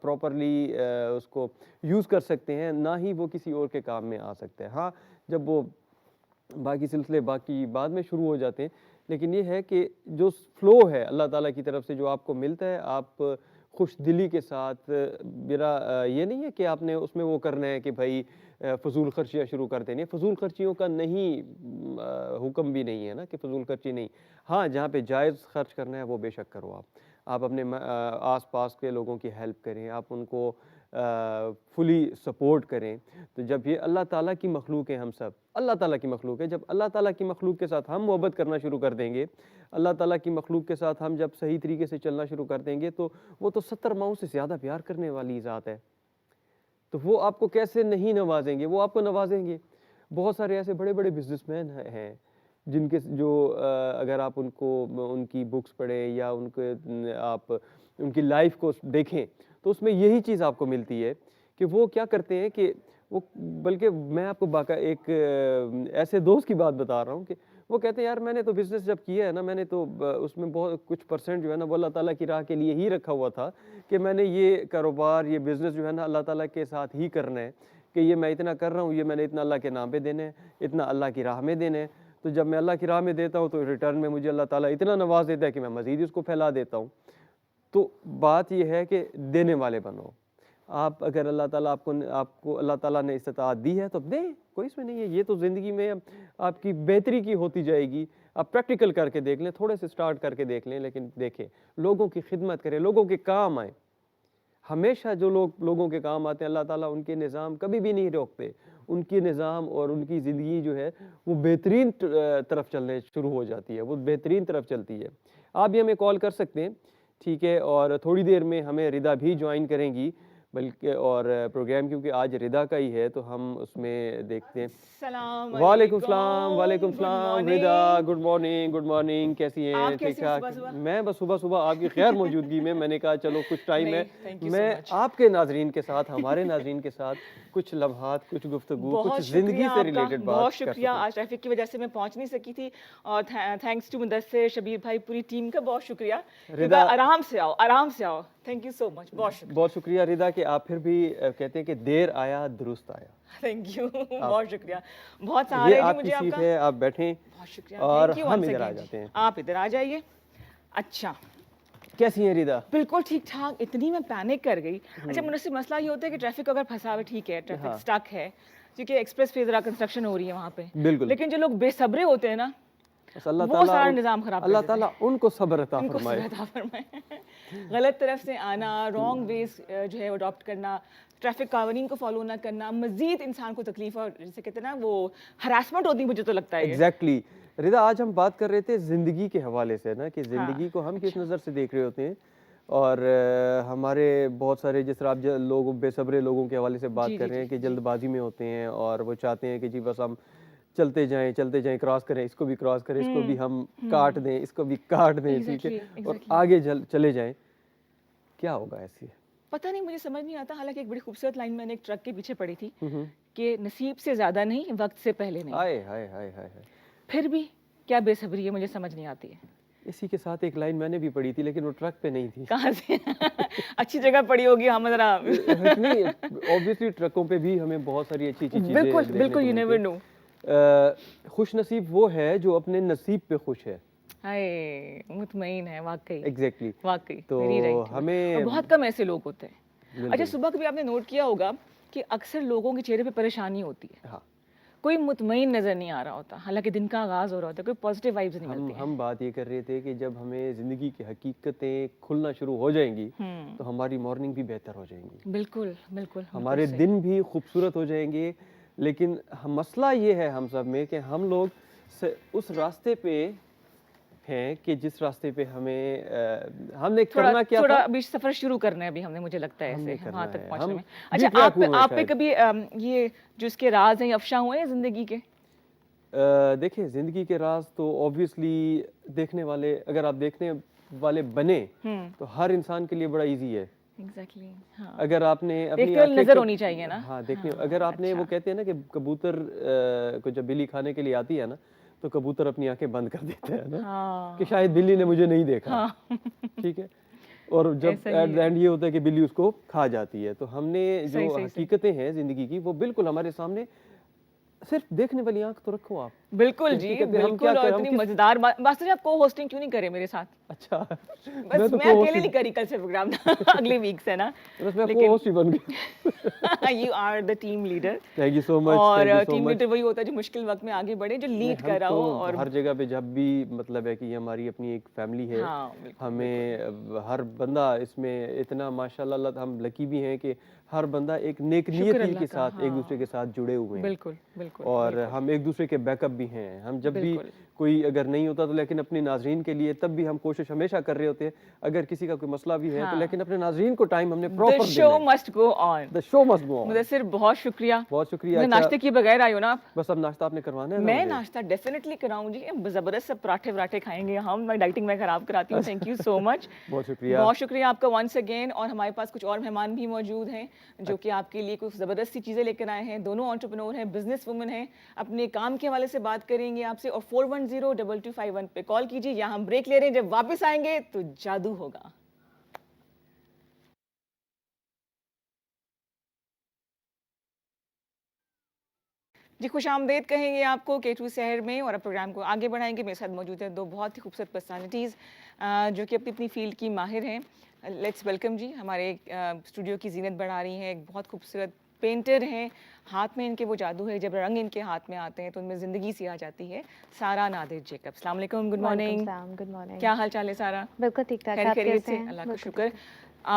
प्रॉपर्ली उसको यूज़ कर सकते हैं, ना ही वो किसी और के काम में आ सकते हैं। हाँ, जब वो बाकी सिलसिले बाकी बाद में शुरू हो जाते हैं, लेकिन ये है कि जो फ्लो है अल्लाह ताला की तरफ से जो आपको मिलता है, आप खुश दिली के साथ मेरा ये नहीं है कि आपने उसमें वो करना है कि भाई फ़ज़ूल ख़र्चियाँ शुरू कर देनी है। फ़ज़ूल ख़र्चियों का नहीं हुक्म भी नहीं है ना कि फ़ज़ूल ख़र्ची नहीं। हाँ, जहाँ पे जायज़ ख़र्च करना है वो बेशक करो आप। आप अपने आस-पास के लोगों की हेल्प करें, आप उनको फुली सपोर्ट करें। तो जब ये अल्लाह ताला की मखलूक है, हम सब अल्लाह ताला की मखलूक है, जब अल्लाह ताला की मखलूक के साथ हम मोहब्बत करना शुरू कर देंगे, अल्लाह ताला की मखलूक के साथ हम जब सही तरीके से चलना शुरू कर देंगे, तो वो तो 70 माओं से ज़्यादा प्यार करने वाली ज़ात है। तो वो आपको कैसे नहीं नवाज़ेंगे, वो आपको नवाज़ेंगे। बहुत सारे ऐसे बड़े-बड़े बिज़नेसमैन हैं, जिनके जो अगर आप उनको उनकी बुक्स पढ़ें या उनके आप उनकी लाइफ़ को देखें, तो उसमें यही चीज़ आपको मिलती है कि वो क्या करते हैं कि वो, बल्कि मैं आपको एक ऐसे दोस्त की बात बता रहा हूँ कि वो कहते हैं यार मैंने तो बिज़नेस जब किया है ना, मैंने तो उसमें बहुत कुछ परसेंट जो है ना वो अल्लाह ताला की राह के लिए ही रखा हुआ था कि मैंने ये कारोबार, ये बिज़नेस जो है ना अल्लाह ताला के साथ ही करना है, कि ये मैं इतना कर रहा हूँ, ये मैंने इतना अल्लाह के नाम पे देना है, इतना अल्लाह की राह में देना है। तो जब मैं अल्लाह की राह में देता हूँ तो रिटर्न में मुझे अल्लाह ताला इतना नवाज़ देता है कि मैं मज़ीद उसको फैला देता हूँ। तो बात ये है कि देने वाले बनो। आप अगर अल्लाह ताला आपको अल्लाह ताला ने इस्तिताअत दी है तो दें, कोई इसमें नहीं है। ये तो ज़िंदगी में आपकी बेहतरी की होती जाएगी। आप प्रैक्टिकल करके देख लें, थोड़े से स्टार्ट करके देख लें, लेकिन देखें, लोगों की खिदमत करें, लोगों के काम आएँ। हमेशा जो लोग लोगों के काम आते हैं, अल्लाह ताला उनके निज़ाम कभी भी नहीं रोकते। उनके निज़ाम और उनकी ज़िंदगी जो है वो बेहतरीन तरफ चलने शुरू हो जाती है, वो बेहतरीन तरफ चलती है। आप भी हमें कॉल कर सकते हैं, ठीक है, और थोड़ी देर में हमें रिदा भी ज्वाइन करेंगी। बल्कि और प्रोग्राम क्योंकि आज रिदा का ही है तो हम उसमें देखते हैं। सलाम वालेकुम सलाम, वालेकुम गुड सलाम रिदा, मॉर्निंग। गुड मॉर्निंग, कैसी आप हैं? कैसे ठीक हैं ठाक? सुबह-सुबह? मैं बस सुबह आपकी खैर मौजूदगी में मैंने कहा चलो कुछ टाइम नहीं, है, thank you so मैं much। आपके नाजरीन के साथ, हमारे नाजरीन के साथ कुछ लम्हात, कुछ गुफ्तगू, बहुत कुछ ज़िंदगी शुक्रिया से आपका, रिलेटेड बहुत बात कर शुक्रिया। सकूं। आज ट्रैफिक की वजह से मैं पहुंच नहीं सकी थी और थैंक्स टू मुदस्सिर, शबीर भाई, पूरी टीम का बहुत शुक्रिया। रिदा- आराम से आओ, आराम से आओ। थैंक यू सो मच, बहुत शुक्रिया। बहुत शुक्रिया रिदा कि आप फिर भी कहते हैं कि देर आया दुरुस्त आया। थैंक यू, बहुत शुक्रिया। बहुत ये सहारा है जी आपकी मुझे सीट आपका। है, आप बैठें बहुत शुक्रिया। और Thank you हम once इधर आ again जी। जाते हैं। आप इधर आ जाइए। अच्छा, कैसी हैं रिदा? बिल्कुल ठीक ठाक। इतनी मैं पैनिक कर गई। अच्छा, मुझसे मसला ये होता है कि ट्रैफिक अगर फंसा हुआ है, ठीक है, ट्रैफिक हाँ। स्टक है क्योंकि एक्सप्रेस पे जरा कंस्ट्रक्शन हो रही है वहाँ पे। बिल्कुल। लेकिन जो लोग बेसब्रे होते हैं ना, बस अल्लाह वो ताला सारा उन- निज़ाम खराब कर अल्लाह देते हैं। ताला उनको सब्र अता इनको फरमाए। सब्र फरमाए। गलत तरफ से आना, रॉन्ग वेज जो है वो अडॉप्ट करना, ट्रैफिक कानून को फॉलो ना करना, मजीद इंसान को तकलीफ और जैसे कहते हैं ना वो हरासमेंट होती है, मुझे तो लगता है ये। एग्जैक्टली रिदा, आज हम बात कर रहे थे ज़िंदगी के हवाले से ना कि ज़िंदगी हाँ, को हम किस नज़र से देख रहे होते हैं और हमारे बहुत सारे जिस तरह आप लोग बेसब्रे लोगों के हवाले से बात जी, कर जी, रहे हैं जी, कि जी। जल्दबाजी में होते हैं और वो चाहते हैं कि जी बस हम चलते जाएं क्रॉस करें, इसको भी क्रॉस करें, इसको भी हम काट दें, इसको भी काट दें, ठीक है, Exactly, और exactly। आगे चले जाएं। क्या होगा ऐसे? पता नहीं, मुझे समझ नहीं आता। हालांकि एक बड़ी खूबसूरत लाइन मैंने एक ट्रक के पीछे पढ़ी थी हम्म। कि नसीब से ज़्यादा नहीं, वक्त से पहले नहीं। हाय हाय हाय हाय हाय। फिर भी क्या बेसब्री है, मुझे समझ नहीं आती है। इसी के साथ एक लाइन मैंने भी पढ़ी थी लेकिन वो ट्रक पे नहीं थी। कहाँ से? अच्छी जगह पड़ी होगी, हम ज़रा नहीं, ऑब्वियसली ट्रकों पे भी हमें बहुत सारी अच्छी अच्छी चीजें बिल्कुल देखने बिल्कुल, को यू मिलती नेवर हैं। नो। खुश नसीब वो है जो अपने नसीब पे खुश है। हाय, मुतमईन है वाकई। एग्जैक्टली वाकई, तो वेरी राइट। हमें और बहुत कम ऐसे लोग होते हैं। अच्छा, बिल्कुल। सुबह कभी आपने नोट किया होगा कि अक्सर लोगों के चेहरे पे परेशानी होती है, हाँ, कोई मुतमईन नजर नहीं आ रहा होता, हालांकि दिन का आगाज हो रहा होता है, कोई पॉजिटिव वाइब्स नहीं मिलती हैं। हम बात ये कर रहे थे कि जब हमें जिंदगी की हकीकतें खुलना शुरू हो जाएंगी तो हमारी मॉर्निंग भी बेहतर हो जाएंगी, बिल्कुल बिल्कुल, हमारे बिल्कुल सही। दिन भी खूबसूरत हो जाएंगे। लेकिन मसला ये है हम सब में कि हम लोग उस रास्ते पे हैं कि जिस रास्ते पे हमें हमने थोड़ा करना क्या थोड़ा था, अभी सफर शुरू करना है अभी हमने, मुझे लगता है हमने ऐसे करना वहां तक है। पहुंचने हम में। अच्छा, बेट्रैक हुए हैं आप पे शायद। कभी ये जो इसके राज हैं ये अफशा हुए हैं जिंदगी के? देखिए ज़िंदगी के राज तो ऑब्वियसली देखने वाले, अगर आप देखने वाले बने तो हर इंसान के लिए बड़ा इजी है। एग्जैक्टली, हाँ। अगर आपने अपनी देखते हुए आंखें नजर होनी चाहिए ना। हाँ देखने, हाँ, अगर आपने वो अच्छा। कहते हैं ना कि कबूतर को जब बिल्ली खाने के लिए आती है ना तो कबूतर अपनी आंखें बंद कर देता है ना हाँ, कि शायद बिल्ली ने मुझे नहीं देखा। हाँ। ठीक है, और जब ऐसा ही एट द है। एंड ये होता है कि बिल्ली उसको खा जाती है। तो हमने जो सही, सही, सही। हकीकतें हैं जिंदगी की वो बिल्कुल हमारे सामने, सिर्फ देखने वाली आंख तो रखो आप। बिल्कुल जी, हकीकतें हम क्या बिल्कुल। और करें, हम इतनी किस- मजेदार बात। वास्तव में आप को होस्टिंग क्यों नहीं करे मेरे साथ? अच्छा बस तो मैं co-host अकेले नहीं करी कल से प्रोग्राम अगले वीक से ना। बस मैं लेकिन- co-host ही बन गया। You are the team leader. Thank you so much. और टीम लीडर वही होता है जो मुश्किल वक्त में आगे बढ़े, जो लीड हम कर रहा तो हो। और हर जगह पे जब भी मतलब है कि ये हमारी अपनी एक फैमिली है। हाँ, बिल्कुल, हमें हर बंदा इसमें इतना माशाल्लाह हम लकी भी हैं कि हर बंदा एक नेक शुक्र नियति अल्लाह के का, साथ एक दूसरे के साथ जुड़े हुए हैं। बिल्कुल बिल्कुल। और बिल्कुल, हम एक दूसरे के बैकअप भी हैं। हम जब भी बिल्कुल। कोई अगर नहीं होता तो लेकिन अपने नाजरीन के लिए तब भी हम कोशिश हमेशा कर रहे होते हैं। अगर किसी का कोई मसला भी है तो हाँ। लेकिन अपने नाजरीन को टाइम हमने द प्रॉपर शो देना है। Must go on. The show must go on. Mudassir, बहुत शुक्रिया। बहुत शुक्रिया। मैं अच्छा, नाश्ते के बगैर आई हो ना आप? बस अब नाश्ता आपने करवाना है ना मैं मुझे? नाश्ता डेफिनेटली कराऊं जी, जबरदस्त सब पराठे वराठे खाएंगे हम। मैं डाइटिंग में खराब कराती हूँ। Thank you so much. बहुत शुक्रिया। बहुत शुक्रिया आपका वंस अगेन। और हमारे पास कुछ और मेहमान भी मौजूद हैं जो कि आपके लिए कुछ ज़बरदस्त सी चीज़ें लेकर आए हैं। दोनों एंटरप्रेन्योर हैं, बिजनेस वुमन हैं, अपने काम के हवाले से बात करेंगे आपसे। और 410-2251 पे कॉल कीजिए। यहाँ हम ब्रेक ले रहे हैं, जब वापस आएंगे तो जादू होगा। जी, खुश आमदेद कहेंगे आपको K2 शहर में। और अब प्रोग्राम को आगे बढ़ाएंगे। मेरे साथ मौजूद हैं दो बहुत ही खूबसूरत पर्सनालिटीज़ जो कि अपनी अपनी फील्ड की माहिर हैं। लेट्स वेलकम जी, हमारे स्टूडियो की जीनत बढ़ा रही हैं, एक बहुत खूबसूरत पेंटर हैं। हाथ में इनके वो जादू है, जब रंग इनके हाथ में आते हैं तो उनमें ज़िंदगी सी आ जाती है। सारा नादिर जेकब, अस्सलाम वालेकुम, गुड मॉर्निंग। Good morning. क्या हाल चाल है सारा? बिल्कुल ठीक ठाक। खैर आप खैरियत कैसे से? हैं? अल्लाह का बिल्कुल शुक्र। ठीक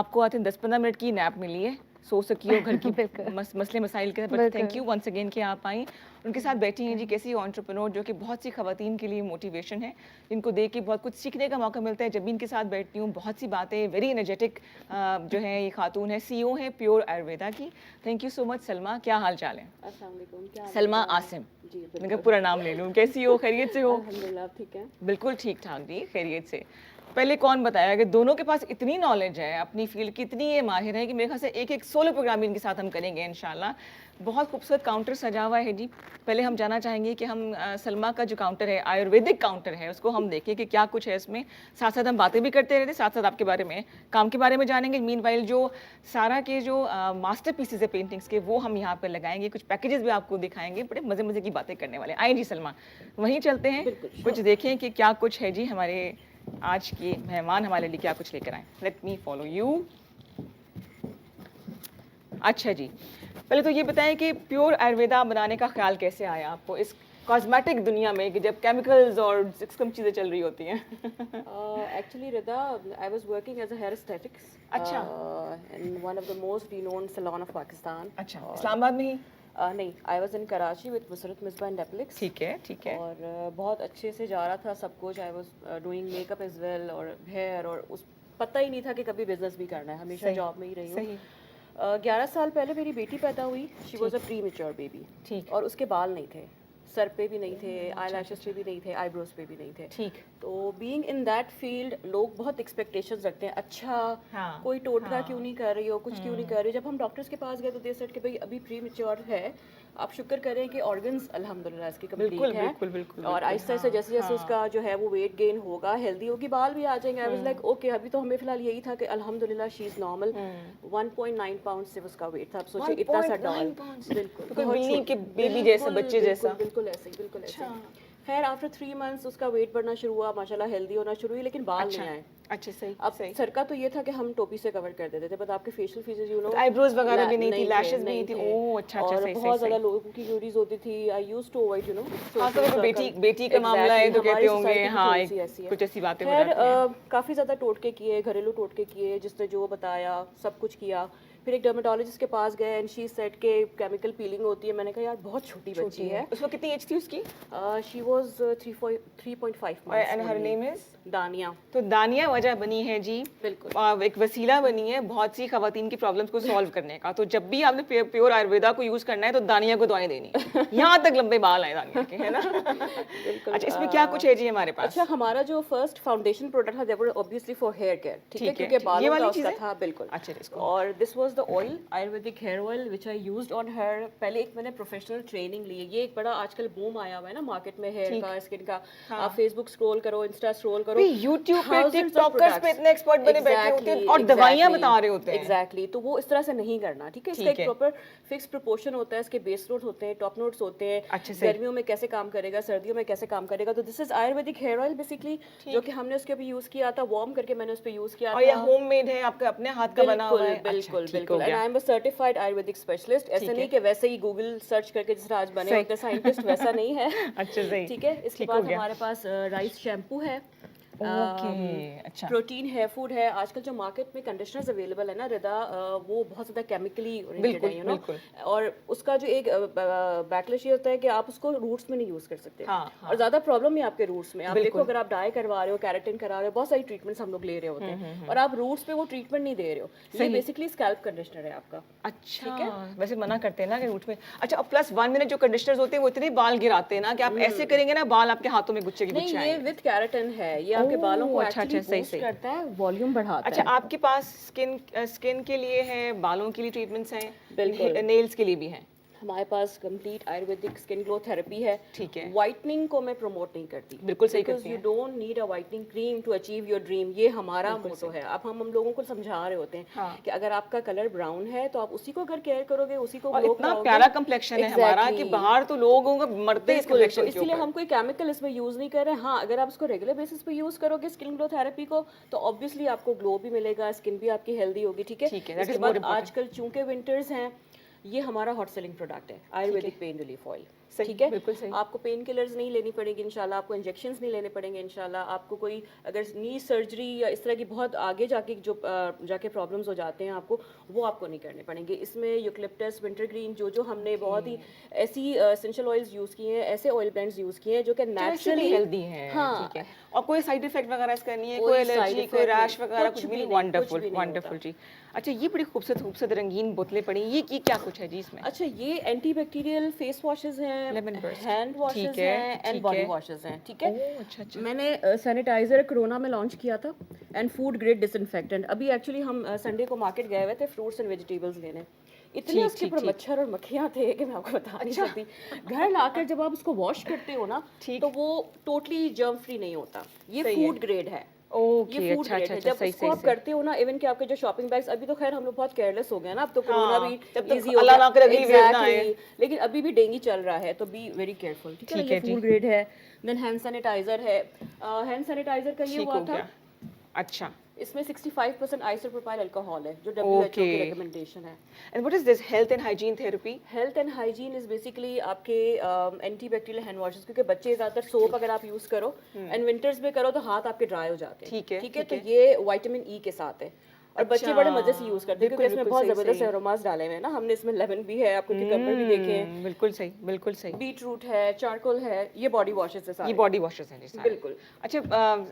आपको आई थिंक 10-15 मिनट की नैप मिली है। सोच सकी हो घर की बिल्कुल। मसले मसाइल के। बट बिल्कुल। थैंक यू वंस अगेन कि आप आई, उनके साथ बैठी हैं जी कैसी एंटरप्रेन्योर जो कि बहुत सी खवातीन के लिए मोटिवेशन है, जिनको देख के बहुत कुछ सीखने का मौका मिलता है। जब भी इनके साथ बैठती हूँ बहुत सी बातें, वेरी एनर्जेटिक जो है ये खातून है, सीईओ है प्योर आयुर्वेदा की। Thank you so much Salma, क्या हाल चाल है? अस्सलाम वालेकुम, क्या हाल सलमा है? आसिम, जी मैं बिल्कुल। पूरा नाम ले लूँ, कैसी हो, खैरियत से हो? अल्हम्दुलिल्लाह, आप ठीक हैं? बिल्कुल ठीक ठाक जी, खैरियत से। पहले कौन बताया कि दोनों के पास इतनी नॉलेज है, अपनी फील्ड की इतनी ये माहिर है कि मेरे ख्याल से एक एक सोलो प्रोग्राम इनके साथ हम करेंगे इंशाल्लाह। बहुत खूबसूरत काउंटर सजा हुआ है जी। पहले हम जानना चाहेंगे कि हम सलमा का जो काउंटर है, आयुर्वेदिक काउंटर है, उसको हम देखें कि क्या कुछ है इसमें। साथ साथ हम बातें भी करते रहते, साथ साथ आपके बारे में, काम के बारे में जानेंगे। मीनवाइल जो सारा के जो मास्टर पीसेज है पेंटिंग्स के, वो हम यहाँ पर लगाएंगे, कुछ पैकेजेस भी आपको दिखाएंगे, बड़े मज़े मज़े की बातें करने वाले। आए जी सलमा, वहीं चलते हैं, कुछ देखें कि क्या कुछ है जी। हमारे आज के मेहमान हमारे लिए क्या कुछ लेकर आए। Let me follow you. अच्छा जी, पहले तो ये बताएं कि प्योर आयुर्वेदा बनाने का ख्याल कैसे आया आपको इस कॉस्मेटिक दुनिया में, कि जब केमिकल्स और कम चीज़ें चल रही होती हैं? Actually, Rida, I was working as a hair aesthetics. अच्छा। In one of the most renowned salon of Pakistan. अच्छा, इस्लामाबाद में ही? नहीं, I was in Karachi with Musrat Misbah and Deplix. ठीक है, ठीक है। और बहुत अच्छे से जा रहा था सब कुछ। I was doing makeup as well और hair, और उस पता ही नहीं था कि कभी बिजनेस भी करना है, हमेशा सही, जॉब में ही रही हूँ। सही। 11 साल पहले मेरी बेटी पैदा हुई। She was a pre mature baby. ठीक। और उसके बाल नहीं थे, सर पे भी नहीं थे, आई लैशेस पे भी नहीं थे, आईब्रोज पे भी नहीं थे। ठीक। तो बीइंग इन दैट फील्ड लोग बहुत एक्सपेक्टेशंस रखते हैं। अच्छा, हाँ, कोई टोटका हाँ। क्यों नहीं कर रही हो, कुछ क्यों नहीं कर रही हो। जब हम डॉक्टर्स के पास गए तो दे सेड कि भाई अभी प्री मेच्योर है, आप शुक्र करें कि ऑर्गन्स अल्हम्दुलिल्लाह इसकी बिल्कुल, कंप्लीट है। बिल्कुल, बिल्कुल, और बिल्कुल, आहिस्ता आहिस्ता हाँ, जैसे जैसे हाँ। उसका जो है वो वेट गेन होगा, हेल्दी होगी, बाल भी आ जाएंगे। आई वाज लाइक ओके, अभी तो हमें फिलहाल यही था कि अल्हम्दुलिल्लाह शी इज नॉर्मल। 1.9 पाउंड से उसका वेट था। आप सोचिए इतना सा 1.9 डॉल, pounds? बिल्कुल बिल्कुल बहुत बिल्ली छोटी, के बेबी जैसा, बिल्कुल, बच्चे जैसा। बिल्कुल ऐसे ही, बिल्कुल ऐसे अच्छा। ही। खैर आफ्टर 3 मंथ्स उसका वेट बढ़ना शुरू हुआ, माशाल्लाह हेल्दी होना शुरू हुई, लेकिन बाल अच्छा, नहीं आए। अच्छा, सही, अब सही। सर का तो ये था कि हम टोपी से कवर कर देते थे, बट आपके facial features you know, eyebrows वगैरह भी नहीं थी, थे, लैशेस भी नहीं थी। थे। ओह, अच्छा, अच्छा, और सही, बहुत सही, ज़्यादा सही। लोगों की क्यूरीज होती थी। I used to avoid you know. हाँ, तो बेटी का मामला है तो कहते होंगे, हाँ, कुछ ऐसी बातें हो खैर जाती हैं। काफ़ी ज़्यादा टोटके किए, घरेलू टोटके किए, जिसने जो बताया सब कुछ किया। फिर एक डर्मेटोलॉजिस्ट के पास गए एंड शी सेड के केमिकल पीलिंग होती है। मैंने कहा यार बहुत छोटी बच्ची है। उसको कितनी एज थी उसकी? She was 3.5 and her months. Name is दानिया। तो दानिया वजह बनी है जी, बिल्कुल। एक वसीला बनी है बहुत सी खवातीन की प्रॉब्लम्स को सॉल्व करने का। तो जब भी आपने प्योर आयुर्वेदा को यूज करना है तो दानिया को दवाएं देनी है। यहाँ तक लंबे बाल आए दानिया के, है ना? बिल्कुल। अच्छा, इसमें क्या कुछ है जी हमारे पास? अच्छा, हमारा जो फर्स्ट फाउंडेशन प्रोडक्ट था that was obviously for hair care, ठीक है, क्योंकि ये बालों वाली का चीज़ उसका है? था, बिल्कुल। अच्छा, इसको और this was the oil, ayurvedic hair oil which I used on her. पहले एक मैंने प्रोफेशनल ट्रेनिंग ली है। ये एक बड़ा आजकल बूम आया हुआ है ना मार्केट में हेयर का, स्किन का। आप फेसबुक स्क्रॉल करो, इंस्टा स्क्रॉल करो, यूट्यूब पे टिकटॉकर्स पे इतने एक्सपर्ट बने बैठे होते हैं और दवाइयां बता रहे होते हैं। एग्जैक्टली। तो वो इस तरह से नहीं करना, ठीक है। इसका एक प्रॉपर फिक्स प्रोपोर्शन होता है, इसके बेस नोट होते हैं, टॉप नोट्स होते हैं। अच्छा, सही। गर्मियों में कैसे काम करेगा, सर्दियों में कैसे काम करेगा। तो this is ayurvedic hair oil basically, जो कि हमने उसके भी यूज किया था, वार्म करके मैंने उस पे यूज किया और था। ये होममेड है, आपका अपने हाथ का बना हुआ है? बिल्कुल, अच्छा, ठीक बिल्कुल। हो एंड गया। I am a certified Ayurvedic specialist. ऐसा नहीं कि वैसे ही गूगल सर्च करके जिस तरह आज बने सही। होते साइंटिस्ट, वैसा नहीं है। अच्छा, सही। ठीक है। इसके ठीक हो बाद गया। हमारे पास राइस शैम्पू है। ओके, अच्छा। प्रोटीन हेयर फूड है। आजकल जो मार्केट में कंडीशनर्स अवेलेबल है ना रिदा, वो बहुत ज़्यादा केमिकली ओरिएंटेड बिल्कुल, है, यू नो। बिल्कुल। और उसका जो एक बैकलैश ये होता है कि आप उसको रूट्स में नहीं यूज़ कर सकते। हाँ, हाँ। और ज़्यादा प्रॉब्लम है आपके रूट्स में। आप बिल्कुल। देखो, अगर आप डाई करवा रहे हो, कैरेटिन करा रहे हो, बहुत सारी ट्रीटमेंट्स हम लोग ले रहे होते हैं, और आप रूट्स पे वो ट्रीटमेंट नहीं दे रहे हो। ये बेसिकली स्कैल्प कंडीशनर है आपका। अच्छा, वैसे मना करते हैं ना कि रूट में। अच्छा, और प्लस 1 मिनट जो कंडीशनर्स होते हैं वो इतने बाल गिराते हैं ना कि आप ऐसे करेंगे ना, बाल आपके हाथों में गुच्छे के नहीं, गुच्छे ये आएंगे। विद कैरेटिन है। ये आपके बालों को अच्छा, एक्चुअली सही, बूस्ट सही। करता है, वॉल्यूम बढ़ाता अच्छा, है। आपके पास स्किन के लिए है, बालों के लिए ट्रीटमेंट्स हैं, बिल्कुल। नेल्स के लिए भी हैं? हमारे पास complete ayurvedic skin glow therapy है। ठीक है। व्हाइटनिंग को मैं प्रमोट नहीं करती। बिल्कुल सही करती यू हैं। Don't need a whitening cream to achieve your dream. ये हमारा मोटो है। अब हम लोगों को समझा रहे होते हैं हाँ। कि अगर आपका कलर ब्राउन है तो आप उसी को अगर केयर करोगे, उसी को और ग्लो इतना कराओगे। प्यारा कंप्लेक्शन है हमारा कि बाहर तो लोगों को मरते हैं इस बिल्कुल, तो कंप्लेक्शन के इसलिए ऊपर। हम कोई केमिकल इसमें यूज नहीं कर रहे हैं। हाँ, अगर आप इसको रेगुलर बेसिस पे यूज करोगे स्किन ग्लो थेरेपी को, तो ऑब्वियसली आपको ग्लो भी मिलेगा, स्किन भी आपकी हेल्दी होगी, ठीक है। ठीक है, that इसके is more बाद important. आजकल चूंकि विंटर्स हैं, ये हमारा हॉट सेलिंग प्रोडक्ट है, आयुर्वेदिक पेन रिलीफ ऑयल। सही, ठीक है, बिल्कुल सही। आपको पेन किलर्स नहीं लेनी पड़ेगी इंशाल्लाह, आपको इंजेक्शंस नहीं लेने पड़ेंगे इंशाल्लाह, आपको कोई अगर नी सर्जरी या इस तरह की बहुत आगे जाके जो जाके प्रॉब्लम्स हो जाते हैं आपको, वो आपको नहीं करने पड़ेंगे। इसमें यूकलिप्टस, विंटर ग्रीन, जो हमने बहुत ही ऐसी एसेंशियल ऑयल्स यूज़ किए हैं, ऐसे ऑयल ब्लेंड्स यूज़ किए हैं जो कि नेचुरली हेल्दी है। हाँ, ठीक है, और कोई साइड इफेक्ट वगैरह इसका नहीं है, कोई कोई side एलर्जी, effect कोई नहीं, रैश वगैरह कुछ कुछ भी भी नहीं। नहीं, कुछ वंडरफुल भी नहीं वंडरफुल होता। जी। अच्छा, ये बड़ी खूबसूरत खूबसूरत रंगीन बोतलें पड़ी हैं, ये क्या कुछ है जी इसमें? अच्छा, ये एंटी बैक्टीरियल फेस वॉशेस हैं, Lemon burst। हैंड वॉशेस ठीक है, हैं एंड ठीक बॉडी है। वॉशेस हैं। ठीक है, ओह, अच्छा अच्छा। मैंने सैनिटाइजर कोरोना में लॉन्च किया था एंड फूड ग्रेड डिसइंफेक्टेंट। अभी एक्चुअली हम संडे को मार्केट गए हुए थे फ्रूट्स एंड वेजिटेबल्स लेने, इतने ठीक, उसके ठीक, ऊपर ठीक। मच्छर और मक्खियाँ थे कि मैं आपको बता नहीं सकती। घर लाकर जब आप उसको वॉश करते हो ना, ठीक। तो वो टोटली जर्म फ्री नहीं होता। ये सही है। फूड ग्रेड है, ओके, ये फूड अच्छा ग्रेड अच्छा है। अच्छा, जब सही उसको सही आप सही। करते हो ना, इवन कि आपके जो शॉपिंग बैग्स, अभी तो खैर हम लोग बहुत केयरलेस हो गए ना, अब तो कोरोना हाँ, भी जब तक इजी हो अल्लाह गया। ना करे अगली वेव ना आए। Exactly, लेकिन अभी भी डेंगू चल रहा है, तो बी वेरी केयरफुल। ठीक है, ठीक ये है जी। फूड ग्रेड है। देन हैंड सैनिटाइजर है। हैंड सैनिटाइजर का ये ठीक हुआ हो था, गया। अच्छा, इसमें 65% आइसोप्रोपाइल अल्कोहल है, जो WHO की Okay। रिकमेंडेशन है। And what is this health and hygiene therapy? Health and hygiene is basically आपके एंटी बैक्टीरियल हैंड वॉशेस, क्योंकि बच्चे ज़्यादातर सोप अगर आप यूज़ करो एंड विंटर्स में करो तो हाथ आपके ड्राई हो जाते हैं। ठीक है, ठीक है, ठीक तो ये विटामिन ई के साथ है और बच्चे अच्छा, बड़े मजे से यूज़ करते हैं, क्योंकि बिल्कुल, इसमें बिल्कुल बहुत सही, ज़बरदस्त सही। एरोमास डाले हुए हैं ना हमने। इसमें लेमन भी है, आपको क्यूकम्बर भी देखे हैं, बिल्कुल सही, बिल्कुल सही। बीट रूट है, चारकोल है, ये बॉडी वॉशेस है ये सारे। बॉडी वॉशेस हैं जी सारे। बिल्कुल। अच्छा,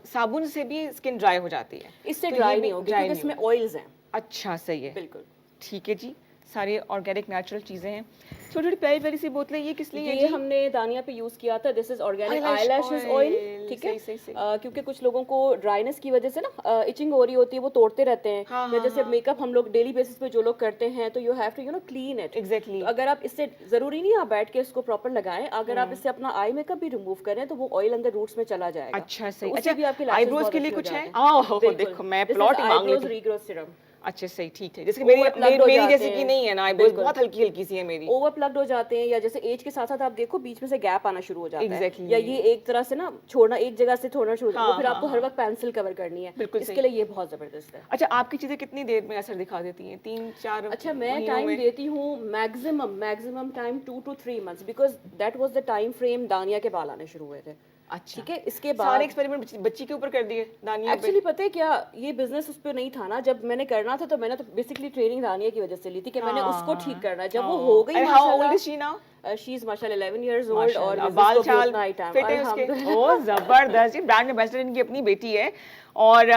साबुन से भी स्किन ड्राई हो जाती है? इससे तो ये ड्राई भी नहीं होगी dry क्योंकि नहीं इसमें होगी। ऑयल्स हैं। अच्छा, सही है। बिल्कुल, ठीक है जी, सारे ऑर्गेनिक नेचुरल चीज़ें हैं। छोटी छोटी प्यारी प्यारी सी बोतलें, ये किस लिए है ये जी? हमने दानिया पे यूज किया था। This is organic Eyelash eyelashes oil, oil. ठीक है, सही, सही, सही। क्योंकि कुछ लोगों को ड्राइनेस की वजह से ना इचिंग हो रही होती है, वो तोड़ते रहते हैं। हाँ, या हाँ, जैसे हाँ। मेकअप हम लोग डेली बेसिस पे जो लोग करते हैं, तो you have to clean it. Exactly। तो अगर आप इससे जरूरी नहीं आप बैठ के इसको प्रॉपर लगाएं, अगर आप इससे अपना आई मेकअप भी रिमूव करें तो वो ऑयल अंदर रूट्स में चला जाएगा। अच्छा, सही। तो उससे अच्छा, भी आपके lashes eyebrows बहुत के लिए अच्छे हो कुछ है? जाते हैं। ओह, बिल्कुल। देखो, मैं This is plot ही मांग eyebrows लेती। regrowth serum। अच्छा, सही, ठीक है। जैसे कि मेरी Overplugged हो मेरी जाते जैसे कि हैं। नहीं है ना, आईब्रोज बिल्कुल। बहुत हल्की हल्की सी है मेरी। ओवर प्लग्ड हो जाते हैं, या जैसे एज के साथ साथ आप देखो बीच में से गैप आना शुरू हो जाता Exactly। है, या ये एक तरह से ना छोड़ना, एक जगह से छोड़ना शुरू हो जाता है, हाँ, वो फिर हाँ, आपको हाँ। हर वक्त पेंसिल कवर करनी है। बिल्कुल इसके सही। लिए ये बहुत जबरदस्त है। अच्छा, आपकी चीजें कितनी देर में असर दिखा देती हैं? 3-4 अच्छा, मैं महीनों टाइम में? देती हूँ maximum time 2 to 3 months, because that was the time frame दानिया के बाल आने शुरू हुए थे। अच्छा, ठीक है, इसके सारे बाद एक्सपेरिमेंट बच्ची के ऊपर कर दिए, दानिया पे? एक्चुअली पता है क्या, ये बिजनेस उस पर नहीं था ना। जब मैंने करना था तो मैंने तो बेसिकली ट्रेनिंग दानिया की वजह से ली थी कि मैंने उसको ठीक करना है। जब वो हो गई how old is she now? She is माशाल्लाह 11 years old और माशाल्लाह, business बाल को भी चाल उतना ही time, फिट है उसके। अल्हम्दुलिल्लाह। ओ जबरदस्त, ये ब्रांड एम्बेसडर इनकी अपनी बेटी है। और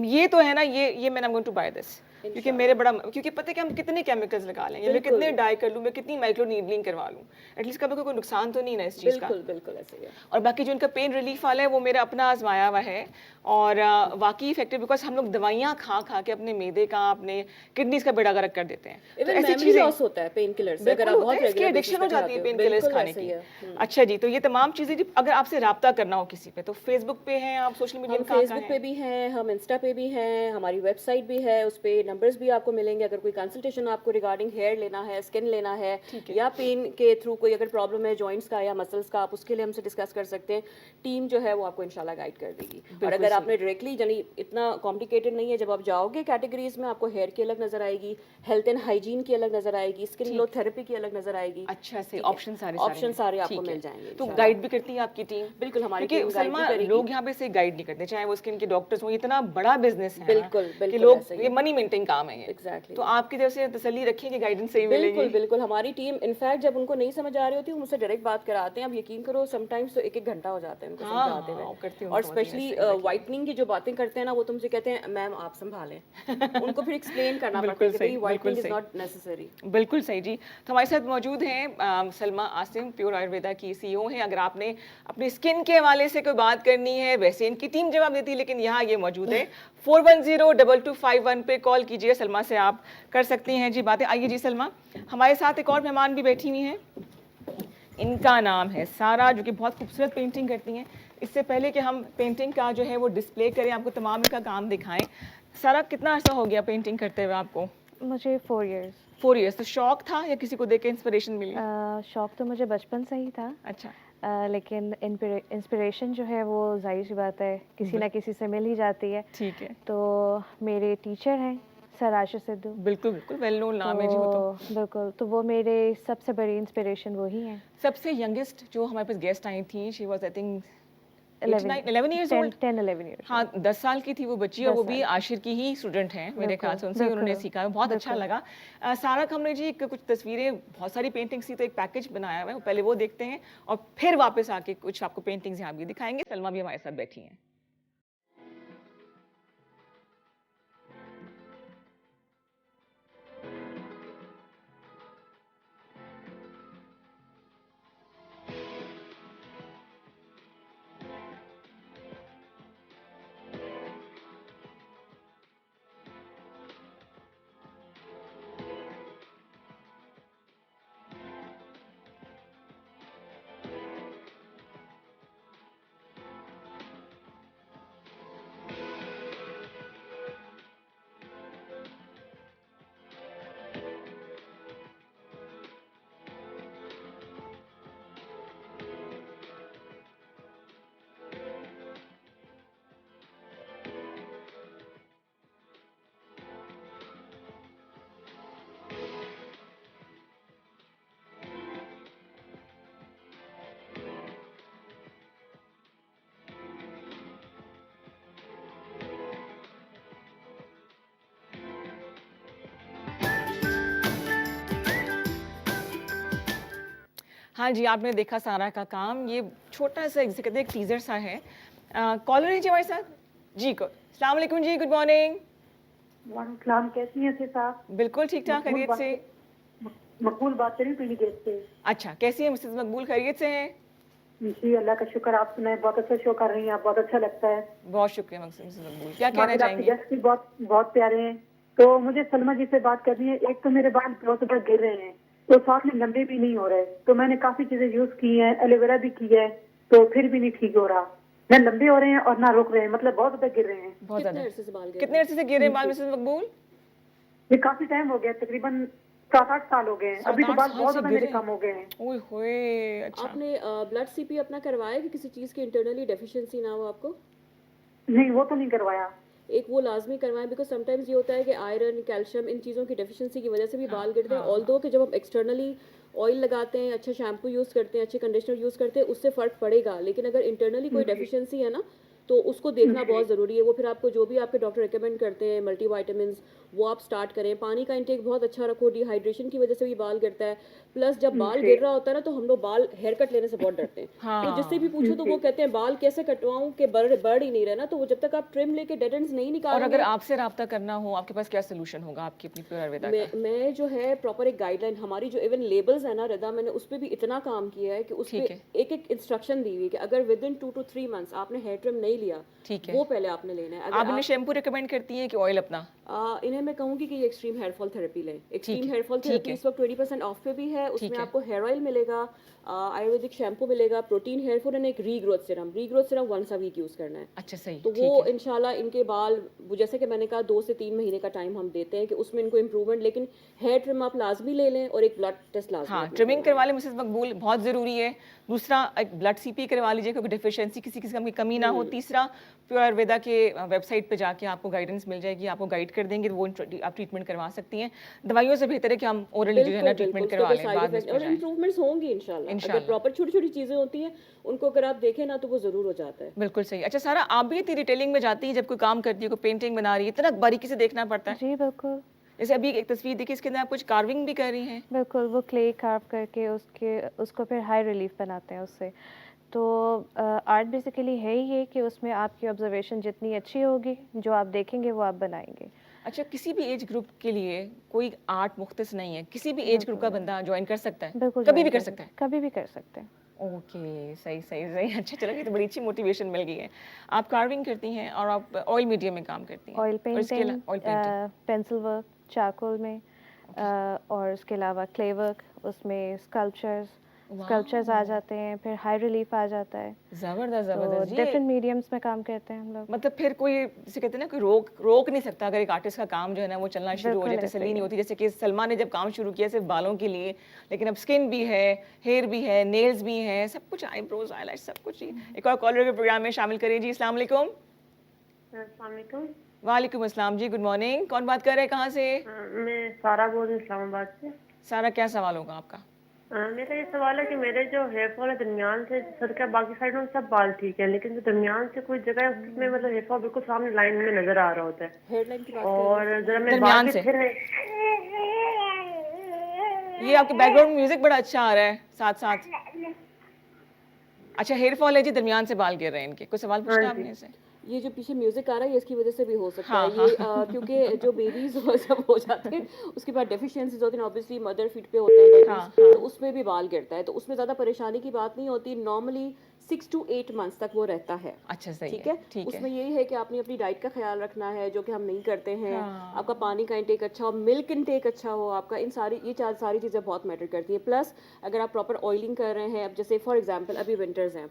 ये तो है ना, ये मैंने गोइंग टू बाय दिस, क्योंकि मेरे बड़ा, क्योंकि पता है कि हम कितने केमिकल्स लगा लेंगे, मैं बिल्कुल। कितने डाई कर लूँ, मैं कितनी माइक्रो नीडलिंग करवा लूँ, एटलीस्ट कभी कोई नुकसान तो नहीं ना इस चीज़ का। बिल्कुल बिल्कुल ऐसे ही है। और बाकी जो इनका पेन रिलीफ वाला है वो मेरा अपना आजमाया हुआ है, और वाकई इफेक्टिव, बिकॉज हम लोग दवाइयाँ खा खा के अपने मैदे का, अपने किडनीज का बेड़ा गर्क कर देते हैं। तो इवन ऐसी मेमोरी चीजें लॉस होता है पेन किलर से, अगर बिल्कुल आप होता बहुत है, इसकी रेगुलर एडिक्शन हो जाती है पेन बिल्कुल किलर्स खाने ऐसे ही की। है। अच्छा जी, तो ये तमाम चीजें जी, अगर आपसे रब्ता करना हो किसी पे, तो फेसबुक पे हैं आप, सोशल मीडिया हम में कहाँ फेसबुक पे भी हैं, हम इंस्टा पे भी हैं, हमारी वेबसाइट भी है, उस पे नंबर्स भी आपको मिलेंगे। अगर कोई कंसल्टेशन आपको रिगार्डिंग हेयर लेना है, स्किन लेना है, या पेन के थ्रू कोई अगर प्रॉब्लम है जॉइंट्स का या मसल्स का, आप उसके लिए हमसे डिस्कस कर सकते हैं। टीम जो है वो आपको इंशाल्लाह गाइड कर देगी। और अगर आपने डायरेक्टली, यानी इतना कॉम्प्लिकेटेड नहीं है, जब आप जाओगे कैटेगरीज में आपको हेयर की अलग नजर आएगी, हेल्थ एंड हाइजीन की अलग नजर आएगी, स्किन ग्लो थेरेपी की अलग नजर आएगी। अच्छा से ऑप्शन सारे आपको मिल जाएंगे। तो गाइड भी करती है आपकी टीम? बिल्कुल, हमारी क्योंकि टीम गाइड भी सलमा, करेगी। लोग यहाँ पे से गाइड नहीं करते, चाहे वो स्किन के डॉक्टर्स हो, इतना बड़ा बिजनेस है ना, बिल्कुल, कि बिल्कुल लोग, ऐसे ही ये है। मनी मेंटेन काम है ये। Exactly। तो आपकी तरफ से तसल्ली रखिए कि गाइडेंस सही बिल्कुल मिलेगी। बिल्कुल, हमारी टीम इनफैक्ट जब उनको नहीं समझ आ रही होती वो मुझसे डायरेक्ट बात कराते हैं। अब यकीन करो समटाइम्स तो 1-1 घंटा हो जाता है उनको हाँ, समझाते हाँ, करती हुए। हूँ और बहुत ही स्पेशली ऐसे, वाइटनिंग की जो बातें करते हैं ना, वो तुमसे कहते हैं मैम आप संभालें। उनको फिर एक्सप्लेन करना पड़ता है बिल्कुल कि सही, भाई वाइटनिंग इज बिल्कुल नॉट नेसेसरी। बिल्कुल सही जी। तो हमारे साथ मौजूद हैं सलमा आसिम, प्योर आयुर्वेदा की सीईओ हैं। अगर आपने अपनी स्किन के हवाले से कोई बात करनी है, वैसे इनकी टीम जवाब देती है, लेकिन यहाँ ये मौजूद है। 410-2251 पे कॉल कीजिए, सलमा से आप कर सकती हैं जी बातें। आइए जी सलमा, हमारे साथ एक और मेहमान भी बैठी हुई हैं, इनका नाम है सारा, जो कि बहुत खूबसूरत पेंटिंग करती हैं। इससे पहले कि हम पेंटिंग का जो है वो डिस्प्ले करें, आपको तमाम इनका काम दिखाएं, सारा कितना अर्सा हो गया पेंटिंग करते हुए आपको? मुझे 4 years। 4 years। तो शौक था या किसी को देख के इंस्पिरेशन मिली? शौक तो मुझे बचपन से ही था। अच्छा, लेकिन इंस्पिरेशन जो है वो जाहिर सी बात है किसी ना किसी से मिल ही जाती है। ठीक है। तो मेरे टीचर हैं सर आशीष सिद्धू। बिल्कुल बिल्कुल वेल नोन नाम है जी वो तो। बिल्कुल, तो वो मेरे सबसे बड़ी इंस्पिरेशन वो ही हैं। सबसे यंगेस्ट जो हमारे पास गेस्ट आई थी, she was I think 11 years old. 10-11 years. हाँ 10 साल की थी वो बच्ची, और 10 वो भी साल की। आशिर की ही स्टूडेंट हैं मेरे बिल्कुल, ख्याल से, उनसे ही उन्होंने बिल्कुल, सीखा, बहुत अच्छा बिल्कुल। लगा। सारा हमने जी कुछ तस्वीरें, बहुत सारी पेंटिंग्स थी तो एक पैकेज बनाया हुआ है, पहले वो देखते हैं और फिर वापस आके कुछ आपको पेंटिंग्स यहाँ भी दिखाएंगे। सलमा भी हमारे साथ बैठी हैं। हाँ जी, आपने देखा सारा का काम, ये छोटा सा जिसे कहते हैं एक टीजर सा है। कॉलर है जी हमारे साथ जी को। अस्सलाम वालेकुम जी, गुड मॉर्निंग। वालेकुम, कैसी हैं साहब? बिल्कुल ठीक ठाक, खैरियत से। मकबूल बात करी पीली गेट से। अच्छा, कैसी है मिसेस मकबूल, खैरियत से हैं? जी अल्लाह का शुक्र, आप सुनाए, बहुत अच्छा शो कर रही हैं आप, बहुत अच्छा लगता है। बहुत शुक्रिया मिसेस मकबूल, क्या कहना चाहेंगी? गेस्ट भी बहुत बहुत प्यारे हैं। तो मुझे सलमा जी से बात करनी है। एक तो मेरे बाल बहुत ऊपर गिर रहे हैं, तो साथ में लंबे भी नहीं हो रहे, तो मैंने काफी चीजें यूज की हैं, एलोवेरा भी की है, तो फिर भी नहीं ठीक हो रहा। न लंबे हो रहे हैं और ना रुक रहे हैं, मतलब बहुत ऊपर गिर रहे हैं। बहुत कितने ज्यादा। अरसे से बाल गिर कितने अरसे से गिर रहे हैं बाल मिसेस मकबूल? ये काफी टाइम हो गया, तकरीबन 7-8 साल हो गए हैं। अभी तो 7-8 बाल साल बहुत से ज्यादा गिर मेरे रहे कम हो गए हैं। ओए होए, अच्छा। आपने ब्लड सीपी अपना करवाया कि किसी चीज़ की इंटरनली डेफिशिएंसी ना हो आपको? नहीं, वो तो नहीं करवाया। एक वो लाजमी करवाएं, बिकॉज समटाइम्स ये होता है कि आयरन, कैल्शियम, इन चीज़ों की डेफिशिएंसी की वजह से भी बाल गिरते हैं। ऑल्दो कि जब हम एक्सटर्नली ऑयल लगाते हैं, अच्छा शैम्पू यूज़ करते हैं, अच्छे कंडीशनर यूज़ करते हैं, उससे फ़र्क पड़ेगा, लेकिन अगर इंटरनली कोई डेफिशिएंसी है ना, तो उसको देखना बहुत ज़रूरी है। वो फिर आपको जो भी आपके डॉक्टर रिकमेंड करते हैं, मल्टीविटामिन्स, वो आप स्टार्ट करें। पानी का इंटेक बहुत अच्छा रखो, डिहाइड्रेशन की वजह से भी बाल गिरता है। प्लस जब बाल गिर रहा होता है ना, तो हम लोग बाल हेयर कट लेने से बहुत डरते हैं। तो जिससे भी पूछो तो वो कहते हैं बाल कैसे कटवाऊं कि बढ़ ही नहीं रहा ना, तो वो जब तक आप ट्रिम लेके डेड एंड्स नहीं और निकालोगे। अगर आपसे राब्ता करना हो, आपके पास क्या सोल्यूशन होगा आपकी अपनी प्योर आयुर्वेदा का? मैं जो है प्रॉपर एक गाइडलाइन, हमारी जो इवन लेबल्स है ना रदा, मैंने उस पर भी इतना काम किया है कि उस ठीक पे है। एक एक इंस्ट्रक्शन दी हुई है कि अगर विद इन 2 to 3 मंथ्स आपने हेयर ट्रिम नहीं लिया, ठीक है। वो पहले आपने लेना है। आप अगर इन्हें शैम्पू रिकमेंड करती हैं कि ऑयल अपना? इन्हें मैं कहूंगी कि ये एक्सट्रीम हेयर फॉल थेरेपी लें। एक्सट्रीम है, हेयर फॉल ठीक थेरेपी है। इस वक्त 20% ऑफ पे भी है। ठीक उसमें है। आपको हेयर ऑयल मिलेगा, आयुर्वेदिक शैम्पू मिलेगा, प्रोटीन हेयर फूड, एंड एक regrowth serum once a week use करना है। अच्छा सही, तो ठीक वो है। इंशाल्लाह इनके बाल, वो जैसे कि मैंने कहा 2 से 3 महीने का टाइम हम देते हैं कि उसमें इनको इम्प्रूवमेंट, लेकिन हेयर ट्रिम आप लाजमी ले लें और एक ब्लड टेस्ट लाजमी हाँ, अपना ट्रिमिंग करवाएं। करवा लें मिसेस मकबूल, बहुत ज़रूरी है। दूसरा, एक ब्लड सीपी करवा लीजिए क्योंकि डेफिशिएंसी किसी किस्म की कमी ना हो। तीसरा, प्योर आयुर्वेदा के वेबसाइट पे जाके आपको गाइडेंस मिल जाएगी, आपको गाइड कर देंगे, वो आप ट्रीटमेंट करवा सकती हैं। दवाइयों से बेहतर है कि हम ओरली जो है ना ट्रीटमेंट करवा लें, बाद में इस पे और जाएं। इम्प्रूवमेंट्स होंगी इंशाल्लाह। अगर प्रॉपर छोटी छोटी चीजें होती हैं, उनको अगर आप देखें ना, तो वो जरूर हो जाता है। बिल्कुल सही। अच्छा सारा, आप भी इतनी डिटेलिंग में जाती हैं जब कोई काम करती है, कोई पेंटिंग बना रही है, इतना बारीकी से देखना पड़ता है? जी बिल्कुल, जैसे अभी एक तस्वीर देखी, इसके अंदर आप कुछ कार्विंग भी कर रही हैं। बिल्कुल। वो क्ले कार्व करके उसको फिर हाई रिलीफ बनाते हैं उससे। तो आर्ट बेसिकली है ही ये कि उसमें आपकी ऑब्जर्वेशन जितनी अच्छी होगी, जो आप देखेंगे वो आप बनाएंगे। अच्छा, किसी भी एज ग्रुप के लिए कोई आर्ट मुख्तस नहीं है, किसी भी एज ग्रुप का बंदा ज्वाइन कर सकता है? बिल्कुल, कभी join भी कर सकता है? कभी भी कर सकते हैं। ओके, सही सही सही। अच्छा चलो, ये तो बड़ी अच्छी मोटिवेशन मिल गई है। आप कार्विंग करती हैं और आप ऑयल मीडियम में काम करती हैं? ऑयल और इसके पेंटिंग, अलावा oil painting, pencil work, charcoal में, और उसके अलावा क्ले वर्क, उसमें स्कल्पचर्स आ जाते हैं, फिर हाई रिलीफ आ जाता है। जबरदस्त तो जबरदस्त जी। डिफरेंट मीडियम्स में काम करते हैं हम लोग। मतलब फिर कोई, जिसे कहते हैं ना, कोई रोक नहीं सकता अगर एक आर्टिस्ट का काम जो है ना वो चलना शुरू हो जाए, बिल्कुल तसल्ली ऐसे ही नहीं होती। जैसे कि सलमा ने जब काम शुरू किया सिर्फ बालों के लिए, लेकिन अब स्किन भी है, हेयर भी है, नेल्स भी हैं, सब कुछ, आईब्रोज, आईलाइट, सब कुछ ही। एक और कॉलर के प्रोग्राम में शामिल करिए जी। अस्सलाम वालेकुम। अस्सलाम वालेकुम। वालेकुम अस्सलाम जी, गुड मॉर्निंग। कौन बात कर रहे हैं, कहाँ से? मैं सारा बोल रही हूँ इस्लामाबाद से। सारा, क्या सवाल होगा आपका? मेरा ये सवाल है कि मेरे जो हेयर फॉल है दरमियान से सर का बाकी साइड में सब बाल ठीक है, लेकिन जो दरमियान से कोई जगह है उसमें मतलब हेयर फॉल बिल्कुल सामने लाइन में नजर आ रहा होता है। हेयर लाइन की बात कर और रहे जरा मेरे दरमियान बाल से? के फिर ये आपके बैकग्राउंड म्यूजिक बड़ा अच्छा आ रहा है साथ साथ। अच्छा, हेयर फॉल है जी, दरमियान से बाल गिर रहे हैं इनके। कोई सवाल पूछना है आपने इसे? ये जो पीछे म्यूजिक आ रहा है ये इसकी वजह से भी हो सकता हाँ, है ये क्योंकि जो बेबीज जब हो जाते हैं उसके बाद डेफिशिएंसीज होती हैं, ऑब्वियसली मदर फीट पे होते हैं बेबीज, हाँ, तो उसमें भी बाल गिरता है, तो उसमें ज़्यादा परेशानी की बात नहीं होती। नॉर्मली 6 to 8 मंथ्स तक वो रहता है। अच्छा, सही ठीक है, है, ठीक है। उसमें यही है कि आपने अपनी डाइट का ख्याल रखना है, जो कि हम नहीं करते हैं। हाँ। आपका पानी का इंटेक अच्छा हो, मिल्क इंटेक अच्छा हो आपका, इन सारी सारी चीज़ें बहुत मैटर करती है। प्लस अगर आप प्रॉपर ऑयलिंग कर रहे हैं, अब जैसे फॉर एग्जांपल अभी विंटर्स हैं,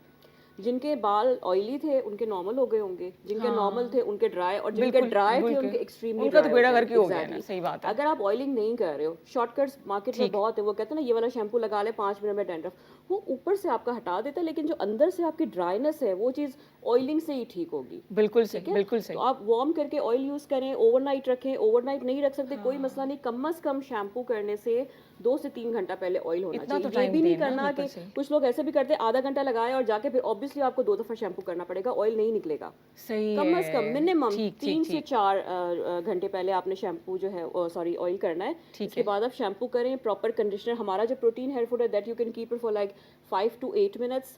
जिनके बाल ऑयली थे उनके नॉर्मल हो गए होंगे, जिनके नॉर्मल थे उनके ड्राई, और जिनके बिल्कुल, ड्राई थे बिल्कुल। उनके एक्सट्रीमली उनका तो ड्राई बेड़ा हो गए। गर्क ही हो गया ना, Exactly. सही बात है। अगर आप ऑयलिंग नहीं कर रहे हो, शॉर्टकट्स मार्केट में बहुत है, वो कहते हैं ना ये वाला शैम्पू लगा ले 5 मिनट में डैंड्रफ, वो ऊपर से आपका हटा देता है, लेकिन जो अंदर से आपकी ड्राइनेस है वो चीज़ ऑयलिंग से ही ठीक होगी। बिल्कुल ठीक सही, है, बिल्कुल सही। तो आप वार्म करके ऑयल यूज करें, ओवरनाइट रखें। ओवरनाइट नहीं रख सकते कोई मसला नहीं, कम से कम शैम्पू करने से 2 से 3 घंटा पहले ऑयल होना इतना तो चाहिए। ये time भी नहीं देना, करना बिल्कुल कि सही। कुछ लोग ऐसे भी करते हैं आधा घंटा लगाए और जाके फिर ऑब्वियसली आपको 2 दफा शैम्पू करना पड़ेगा, ऑयल नहीं निकलेगा। सही कम है। से कम मिनिमम ठीक, 3 ठीक, से ठीक। 4 घंटे पहले आपने शैम्पू जो है सॉरी ऑयल करना है। ठीक इसके है। बाद आप शैम्पू करें, प्रॉपर कंडीशनर, हमारा जो प्रोटीन हेयर फूड है that you can keep it for like 5 to 8 minutes.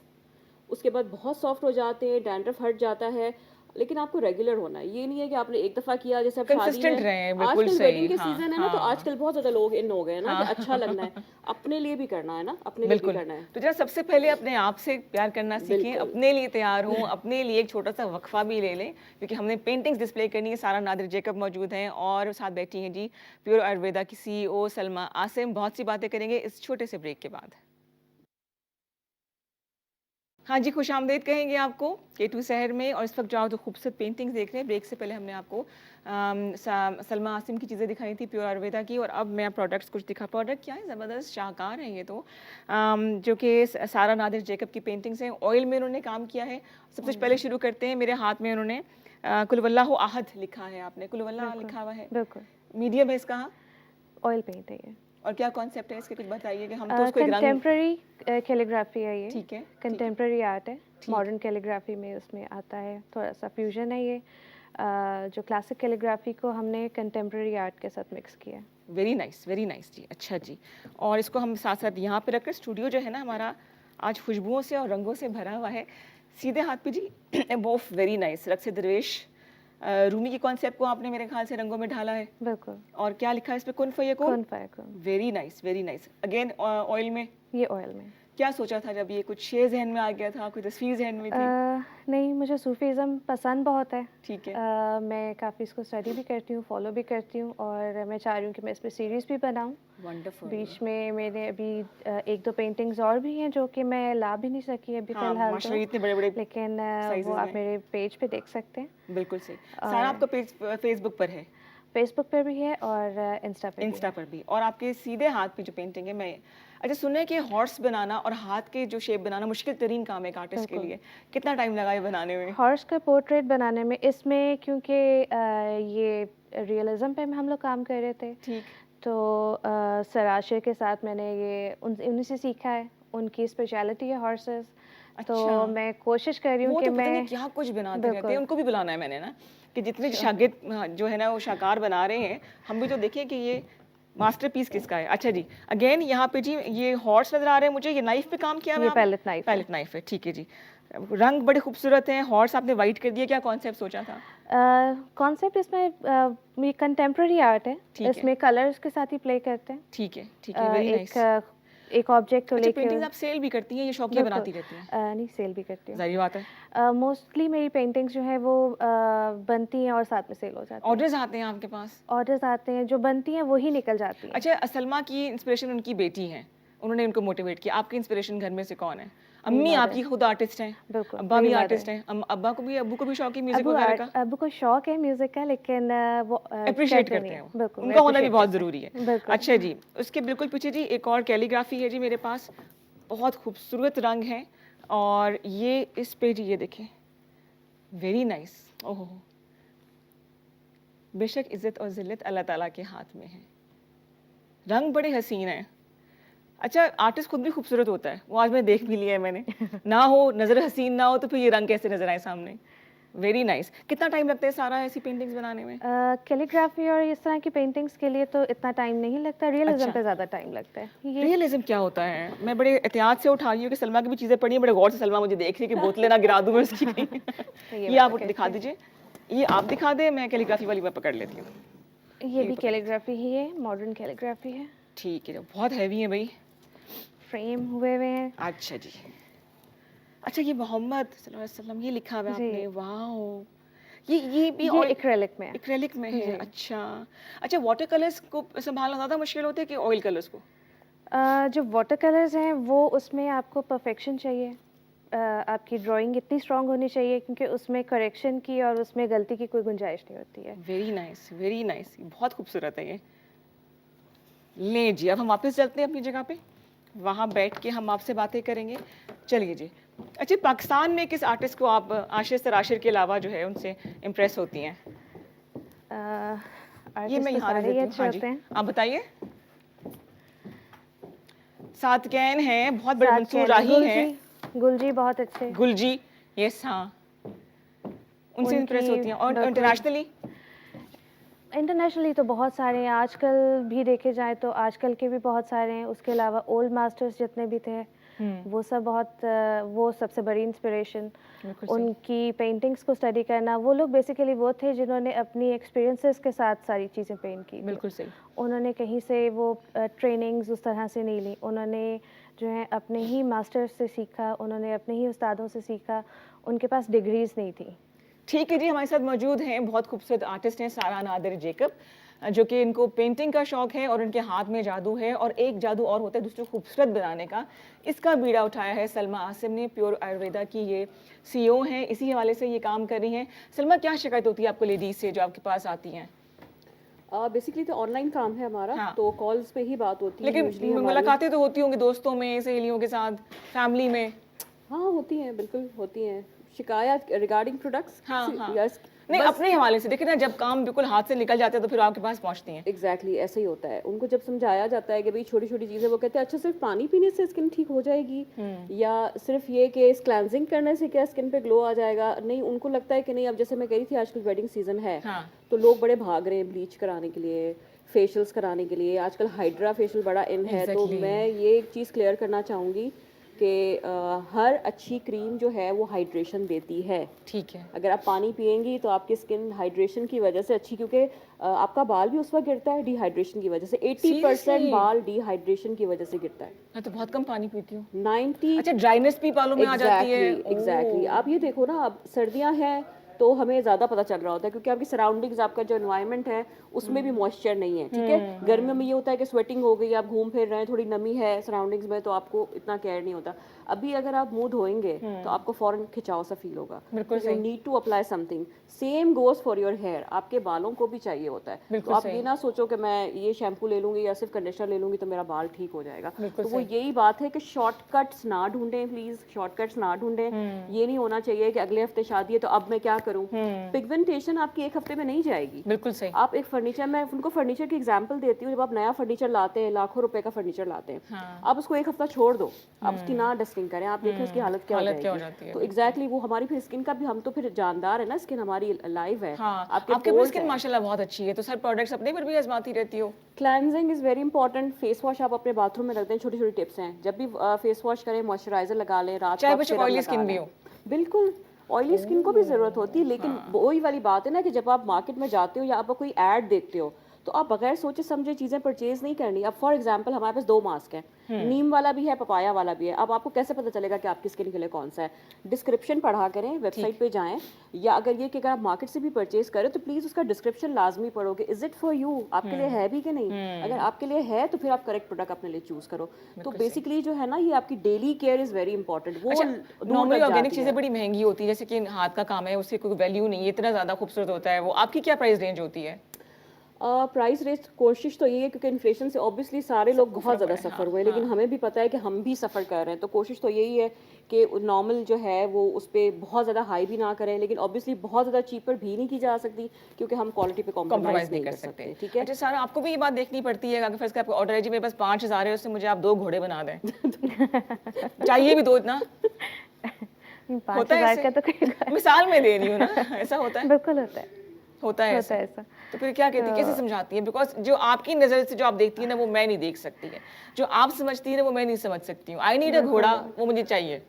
उसके बाद बहुत सॉफ्ट हो जाते हैं, डैंड्रफ हट जाता है, लेकिन आपको रेगुलर होना है। ये नहीं है कि आपने एक दफा किया, जैसे आप शादी Consistent में रहें, बिल्कुल आजकल सही, वेडिंग के हाँ, सीजन है ना, तो हाँ। आजकल बहुत ज्यादा लोग इन हो गए हैं ना कि हाँ। अच्छा लगना है, अपने लिए भी करना है ना, अपने लिए भी बिल्कुल। करना है। तो जरा सबसे पहले अपने आप से प्यार करना सीखें, बिल्कुल। अपने लिए तैयार हों, अपने लिए एक छोटा सा वक्फा भी ले लें, क्योंकि हमने पेंटिंग्स डिस्प्ले करनी है। सारा नादिर जेकब मौजूद हैं और साथ बैठी हैं जी प्योर आयुर्वेदा की CEO सलमा आसिम। बहुत सी बातें करेंगे इस छोटे से ब्रेक के बाद। हाँ जी, खुश आमदेद कहेंगे आपको K2 शहर में। और इस वक्त जो आप तो खूबसूरत पेंटिंग्स देख रहे हैं, ब्रेक से पहले हमने आपको सलमा आसिम की चीज़ें दिखाई थी प्योर आयुर्वेदा की, और अब मैं प्रोडक्ट्स कुछ दिखा। प्रोडक्ट क्या है, ज़बरदस्त शाहकार हैं ये तो, जो कि सारा नादिर जेकब की पेंटिंग्स हैं। ऑयल में उन्होंने काम किया है। सबसे पहले शुरू करते हैं, मेरे हाथ में उन्होंने कुलवल्लाहु अहद लिखा है, आपने कुलवल्लाह लिखा हुआ है, बिल्कुल मीडियम है इसका, ऑयल पेंट है ये। और क्या कॉन्सेप्ट है इसके, कुछ बताइए कि हम तो उसको एक रंग। कंटेम्प्रेरी कैलीग्राफी है ये। ठीक है, कंटेम्प्रेरी आर्ट है, मॉडर्न कैलीग्राफी में उसमें आता है, थोड़ा सा फ्यूजन है ये। जो क्लासिक कैलीग्राफी को हमने कंटेम्प्रेरी आर्ट के साथ मिक्स किया है। वेरी नाइस जी, अच्छा जी। और इसको हम साथ साथ यहाँ पे रखकर, स्टूडियो जो है ना हमारा आज खुशबुओं से और रंगों से भरा हुआ है। सीधे हाथ पे जी बहुत वेरी नाइस, रक्स दरवेश रूमी की कॉन्सेप्ट को आपने मेरे ख्याल से रंगों में ढाला है। बिल्कुल। और क्या लिखा है इस पे, कुन फयकुन। कुन फयकुन। वेरी नाइस अगेन ऑयल में। ये ऑयल में। क्या सोचा था जब ये, कुछ शेर जहन में आ गया था, कोई तस्वीर जहन में थी? नहीं, मुझे सूफीज़म पसंद बहुत है। ठीक है। मैं काफ़ी इसको स्टडी भी करती हूँ, फॉलो भी करती हूँ, और मैं चाह रही हूँ कि मैं इस पर सीरीज़ भी बनाऊँ। वंडरफुल। बीच में मेरे अभी 1-2 पेंटिंग्स और भी हैं जो कि मैं ला भी नहीं सकी अभी फ़िलहाल तो, माशाल्लाह इतने बड़े-बड़े लेकिन sizes वो आप में। मेरे पेज पे देख सकते हैं। बिल्कुल सही। सारा आपका पेज फेसबुक पर है? फेसबुक पर भी है और इंस्टा पे भी है। इंस्टा पर भी। और आपके सीधे हाथ पे जो पेंटिंग है, मैं अच्छा सुना है कि हॉर्स बनाना और हाथ के जो शेप बनाना मुश्किल तरीन काम है एक आर्टिस्ट के लिए। कितना टाइम लगा ये बनाने में? हॉर्स का पोर्ट्रेट बनाने में, इसमें क्योंकि ये रियलिज्म पे हम लोग काम कर रहे थे, ठीक। तो सराशर के साथ मैंने ये उन्हीं से सीखा है, उनकी स्पेशलिटी है हॉर्सेस। तो मैं कोशिश कर रही हूँ कि तो पता नहीं मैं क्या कुछ बनाते रहते हैं, उनको भी बुलाना है मैंने ना, कि जितने शागिर्द जो है ना वो शाकार बना रहे हैं, हम भी तो देखें कि ये मास्टरपीस किसका है। अच्छा जी, अगेन यहाँ पे जी ये हॉर्स नजर आ रहे हैं मुझे, ये नाइफ पे काम किया हुआ है? ये पैलेट नाइफ है, ठीक है जी। रंग बड़े खूबसूरत हैं, हॉर्स आपने वाइट कर दिया, क्या कॉन्सेप्ट सोचा था? कॉन्सेप्ट इसमें कंटेम्प्रेरी आर्ट है, इसमें कलर्स के साथ ही प्ले करते हैं। ठीक है, वेरी नाइस। एक ऑब्जेक्ट को लेकर। पेंटिंग्स आप सेल भी करती हैं, ये शौकिया बनाती रहती हैं? नहीं, सेल भी करती हूँ। जाहिर बात है। मोस्टली मेरी पेंटिंग्स जो है वो बनती हैं और साथ में सेल हो जाती हैं। ऑर्डर्स आते हैं आपके पास? ऑर्डर्स आते हैं, जो बनती हैं वही निकल जाती हैं। अच्छा, सलमा की इंस्पिरेशन उनकी बेटी हैं, उन्होंने उनको मोटिवेट किया। आपकी इंस्पिरेशन घर में से कौन है? अम्मी आपकी खुद आर्टिस्ट हैं? बिल्कुल। अब्बा भी आर्टिस्ट हैं? अब्बू को भी शौक है म्यूजिक वगैरह का? अब्बू को शौक है म्यूजिक का, लेकिन वो अप्रिशिएट करते हैं। बिल्कुल, उनका होना भी बहुत ज़रूरी है। बिल्कुल। अच्छा जी, उसके बिल्कुल पीछे जी एक और कैलीग्राफी है जी मेरे पास, बहुत खूबसूरत रंग है। और ये इस पे जी ये देखें, वेरी नाइस। ओहो, बेशक इज़्ज़त और ज़िल्लत अल्लाह ताला के हाथ में है। रंग बड़े हसीन हैं। अच्छा, आर्टिस्ट खुद भी खूबसूरत होता है, वो आज मैंने देख भी लिया है मैंने। ना हो, नज़र हसीन ना हो तो फिर ये रंग कैसे नज़र आए सामने। Very nice. कितना टाइम लगता है सारा ऐसी पेंटिंग्स बनाने में? कैलीग्राफी और इस तरह की पेंटिंग्स के लिए तो इतना टाइम नहीं लगता, रियलिज्म अच्छा। पे ज़्यादा टाइम लगता है। ये रियलिज्म क्या होता है? मैं बड़े एहतियात से उठा रही हूँ कि सलमा की भी चीज़ें पढ़ी हैं, बड़े गौर से सलमा मुझे देख रही है कि बोतलें ना गिरा दूँ मैं उसकी कहीं। ये आप बात दिखा दीजिए, ये आप दिखा दें, मैं कैलीग्राफी वाली मैं पकड़ लेती हूँ। ये भी कैलीग्राफी ही है, मॉडर्न कैलीग्राफी है। ठीक है, बहुत हैवी है भाई। फ्रेम हुए हुए हैं। अच्छा जी। अच्छा, ये मोहम्मद सल्लल्लाहु अलैहि वसल्लम ये लिखा हुआ है जी। आपने, वाओ! ये भी ये एक्रेलिक में है। एक्रेलिक में है। जी। अच्छा। अच्छा, वाटर कलर्स को संभालना ज़्यादा मुश्किल होता है कि ऑयल कलर्स को? जो वाटर कलर्स हैं वो उसमें आपको परफेक्शन चाहिए। आपकी ड्राइंग इतनी स्ट्रांग होनी चाहिए क्योंकि उसमें करेक्शन की और उसमें गलती की कोई गुंजाइश नहीं होती है। Very nice, very nice. बहुत खूबसूरत है ये। लें जी, अब हम वापस चलते हैं अपनी जगह पे। वहाँ बैठ के हम आपसे बातें करेंगे। चलिए जी। अच्छा, पाकिस्तान में किस आर्टिस्ट को आप आशिर तराशिर के अलावा जो है उनसे इम्प्रेस होती हैं? ये मैं आर्टिस्ट तो यहाँ रख सारे ही देती हूँ। अच्छे हाँ जी, होते हैं। आप बताइए। सादकैन हैं, बहुत बड़े मंसूर राही हैं। गुलजी बहुत अच्छे। गुलजी, यस हाँ। उनसे इम्प्रेस उनकी होती हैं। और बिल्कुल। इंटरनेशनली? इंटरनेशनली तो बहुत सारे हैं, आजकल भी देखे जाए तो आजकल के भी बहुत सारे हैं। उसके अलावा ओल्ड मास्टर्स जितने भी थे वो सब बहुत वो सबसे बड़ी इंस्पिरेशन। बिल्कुल सही। उनकी पेंटिंग्स को स्टडी करना, वो लोग बेसिकली वो थे जिन्होंने अपनी एक्सपीरियंसेस के साथ सारी चीज़ें पेंट की थी। बिल्कुल सही। उन्होंने कहीं से वो ट्रेनिंग्स उस तरह से नहीं ली, उन्होंने जो है अपने ही मास्टर्स से सीखा, उन्होंने अपने ही उस्तादों से सीखा, उनके पास डिग्रीज नहीं थी। ठीक है जी, हमारे साथ मौजूद हैं बहुत खूबसूरत आर्टिस्ट हैं सारा नादिर जेकब, जो कि इनको पेंटिंग का शौक़ है और इनके हाथ में जादू है, और एक जादू और होता है दूसरे को खूबसूरत बनाने का। इसका बीड़ा उठाया है सलमा आसिम ने। प्योर आयुर्वेदा की ये CEO हैं, इसी हवाले से ये काम कर रही हैं। सलमा, क्या शिकायत होती है आपको लेडीज़ से जो आपके पास आती हैं? बेसिकली तो ऑनलाइन काम है हमारा। हाँ। तो कॉल्स पे ही बात होती है लेकिन usually हमारी। मुलाकातें तो होती होंगी दोस्तों में, सहेलियों के साथ, फैमिली में? हाँ होती हैं, बिल्कुल होती हैं। शिकायत रिगार्डिंग प्रोडक्ट्स? हाँ, हाँ। यस। नहीं, अपने हवाले से देखिए ना, जब काम बिल्कुल हाथ से निकल जाते हैं तो फिर आपके पास पहुंचती हैं। एग्जैक्टली ऐसा ही होता है। उनको जब समझाया जाता है कि भाई छोटी छोटी चीज़ें, वो कहते हैं अच्छा सिर्फ पानी पीने से स्किन ठीक हो जाएगी, या सिर्फ ये कि इस क्लेंजिंग करने से क्या स्किन पे ग्लो आ जाएगा। नहीं, उनको लगता है कि नहीं, अब जैसे मैं कह रही थी आजकल वेडिंग सीजन है, हाँ। तो लोग बड़े भाग रहे हैं ब्लीच कराने के लिए, फेशियल्स कराने के लिए। आजकल हाइड्रा फेशियल बड़ा इन है। तो Exactly. मैं ये एक चीज़ क्लियर करना चाहूँगी कि हर अच्छी क्रीम जो है वो हाइड्रेशन देती है। ठीक है। अगर आप पानी पिएंगी तो आपकी स्किन हाइड्रेशन की वजह से अच्छी, क्योंकि आपका बाल भी उस वक्त गिरता है डिहाइड्रेशन की वजह से। 80% Seriously? बाल डिहाइड्रेशन की वजह से गिरता है। मैं तो बहुत कम पानी पीती हूँ। 90। अच्छा, ड्राइनेस भी बालों में आ जाती है? एग्जैक्टली। आप ये देखो ना, अब सर्दियां हैं तो हमें ज़्यादा पता चल रहा होता है क्योंकि आपकी सराउंडिंग्स, आपका जो एनवायरनमेंट है उसमें भी मॉइस्चर नहीं है। ठीक है, गर्मियों में ये होता है कि स्वेटिंग हो गई, आप घूम फिर रहे हैं, थोड़ी नमी है सराउंडिंग्स में, तो आपको इतना केयर नहीं होता। अभी अगर आप मुंह धोएंगे तो आपको फौरन खिंचाव सा फील होगा। बिल्कुल you need to apply something. Same goes for your hair. आपके बालों को भी चाहिए होता है। तो आप ये ना सोचो कि मैं ये शैम्पू ले लूंगी या सिर्फ कंडीशनर ले लूंगी तो मेरा बाल ठीक हो जाएगा। तो वो यही बात है कि शॉर्टकट्स ना ढूंढें प्लीज, शॉर्टकट्स ना ढूंढें। ये नहीं होना चाहिए कि अगले हफ्ते शादी है तो अब मैं क्या करूं। पिगमेंटेशन आपकी एक हफ्ते में नहीं जाएगी। बिल्कुल सही। आप एक फर्नीचर, मैं उनको फर्नीचर की एग्जांपल देती हूँ। जब आप नया फर्नीचर लाते हैं, लाखों रुपए का फर्नीचर लाते हैं, हाँ। आप उसको एक हफ्ता छोड़ दो, आप उसकी ना डस्टिंग करें, आप देखें उसकी हालत क्या हो जाती है। तो एग्जैक्टली वो हमारी फिर स्किन का भी, हम तो फिर जानदार है ना, स्किन हमारी लाइव है। हाँ। आपके भी स्किन माशाल्लाह बहुत अच्छी है, तो सर प्रोडक्ट्स अपने पर भी आजमाती रहती हो? Cleansing is very important. Face wash आप अपने बाथरूम में रखते हैं, छोटी छोटी टिप्स हैं। जब भी फेस वॉश करें, मॉइस्चराइजर लगा लें, रात चाहे को बच्चे ऑयली स्किन भी हो। बिल्कुल, ऑयली स्किन को भी ज़रूरत होती है, लेकिन वही वाली बात है ना कि जब आप मार्केट में जाते हो या आप कोई ऐड देखते हो तो आप बगैर सोचे समझे चीज़ें परचेज नहीं करनी। अब फॉर एग्जांपल हमारे पास 2 मास्क हैं, नीम वाला भी है, पपाया वाला भी है। अब आपको कैसे पता चलेगा कि आपकी स्किन के लिए कौन सा है? डिस्क्रिप्शन पढ़ा करें, वेबसाइट पे जाएं, या अगर ये कि अगर आप मार्केट से भी परचेज करें तो प्लीज़ उसका डिस्क्रिप्शन लाजमी पढ़ो कि इज़ इट फॉर यू, आपके लिए है भी कि नहीं। अगर आपके लिए है तो फिर आप करेक्ट प्रोडक्ट अपने लिए चूज करो। तो बेसिकली जो है ना, ये आपकी daily care is very important. वो नॉर्मली ऑर्गेनिक चीज़ें बड़ी महंगी होती है, जैसे कि हाथ का काम है, उससे कोई वैल्यू नहीं है, इतना ज़्यादा खूबसूरत होता है वो। आपकी क्या प्राइस रेंज होती है? प्राइस रेट कोशिश तो यही है, क्योंकि इन्फ्लेशन से ऑब्वियसली सारे लोग बहुत ज़्यादा सफ़र हुए, लेकिन हमें भी पता है कि हम भी सफ़र कर रहे हैं, तो कोशिश तो यही है कि नॉर्मल जो है वो उस पर बहुत ज़्यादा हाई भी ना करें, लेकिन ऑब्वियसली बहुत ज़्यादा चीपर भी नहीं की जा सकती, क्योंकि हम क्वालिटी पे कॉम्प्रोमाइज़ नहीं कर सकते। ठीक है। अच्छा सारा, आपको भी ये बात देखनी पड़ती है अगर फर्स्ट आपको ऑर्डर है जी मेरे पास 5,000 है, उससे मुझे आप 2 घोड़े बना दें चाहिए भी 2 इतना होता है 5,000 का तो कोई मिसाल में दे रही हूँ ना, ऐसा होता है, बिल्कुल होता है ऐसा। तो फिर क्या कहती है, कैसे समझाती है? बिकॉज जो आपकी नज़र से जो आप देखती है ना वो मैं नहीं देख सकती है, जो आप समझती है ना वो मैं नहीं समझ सकती हूँ। आई नीड अ घोड़ा, वो मुझे चाहिए।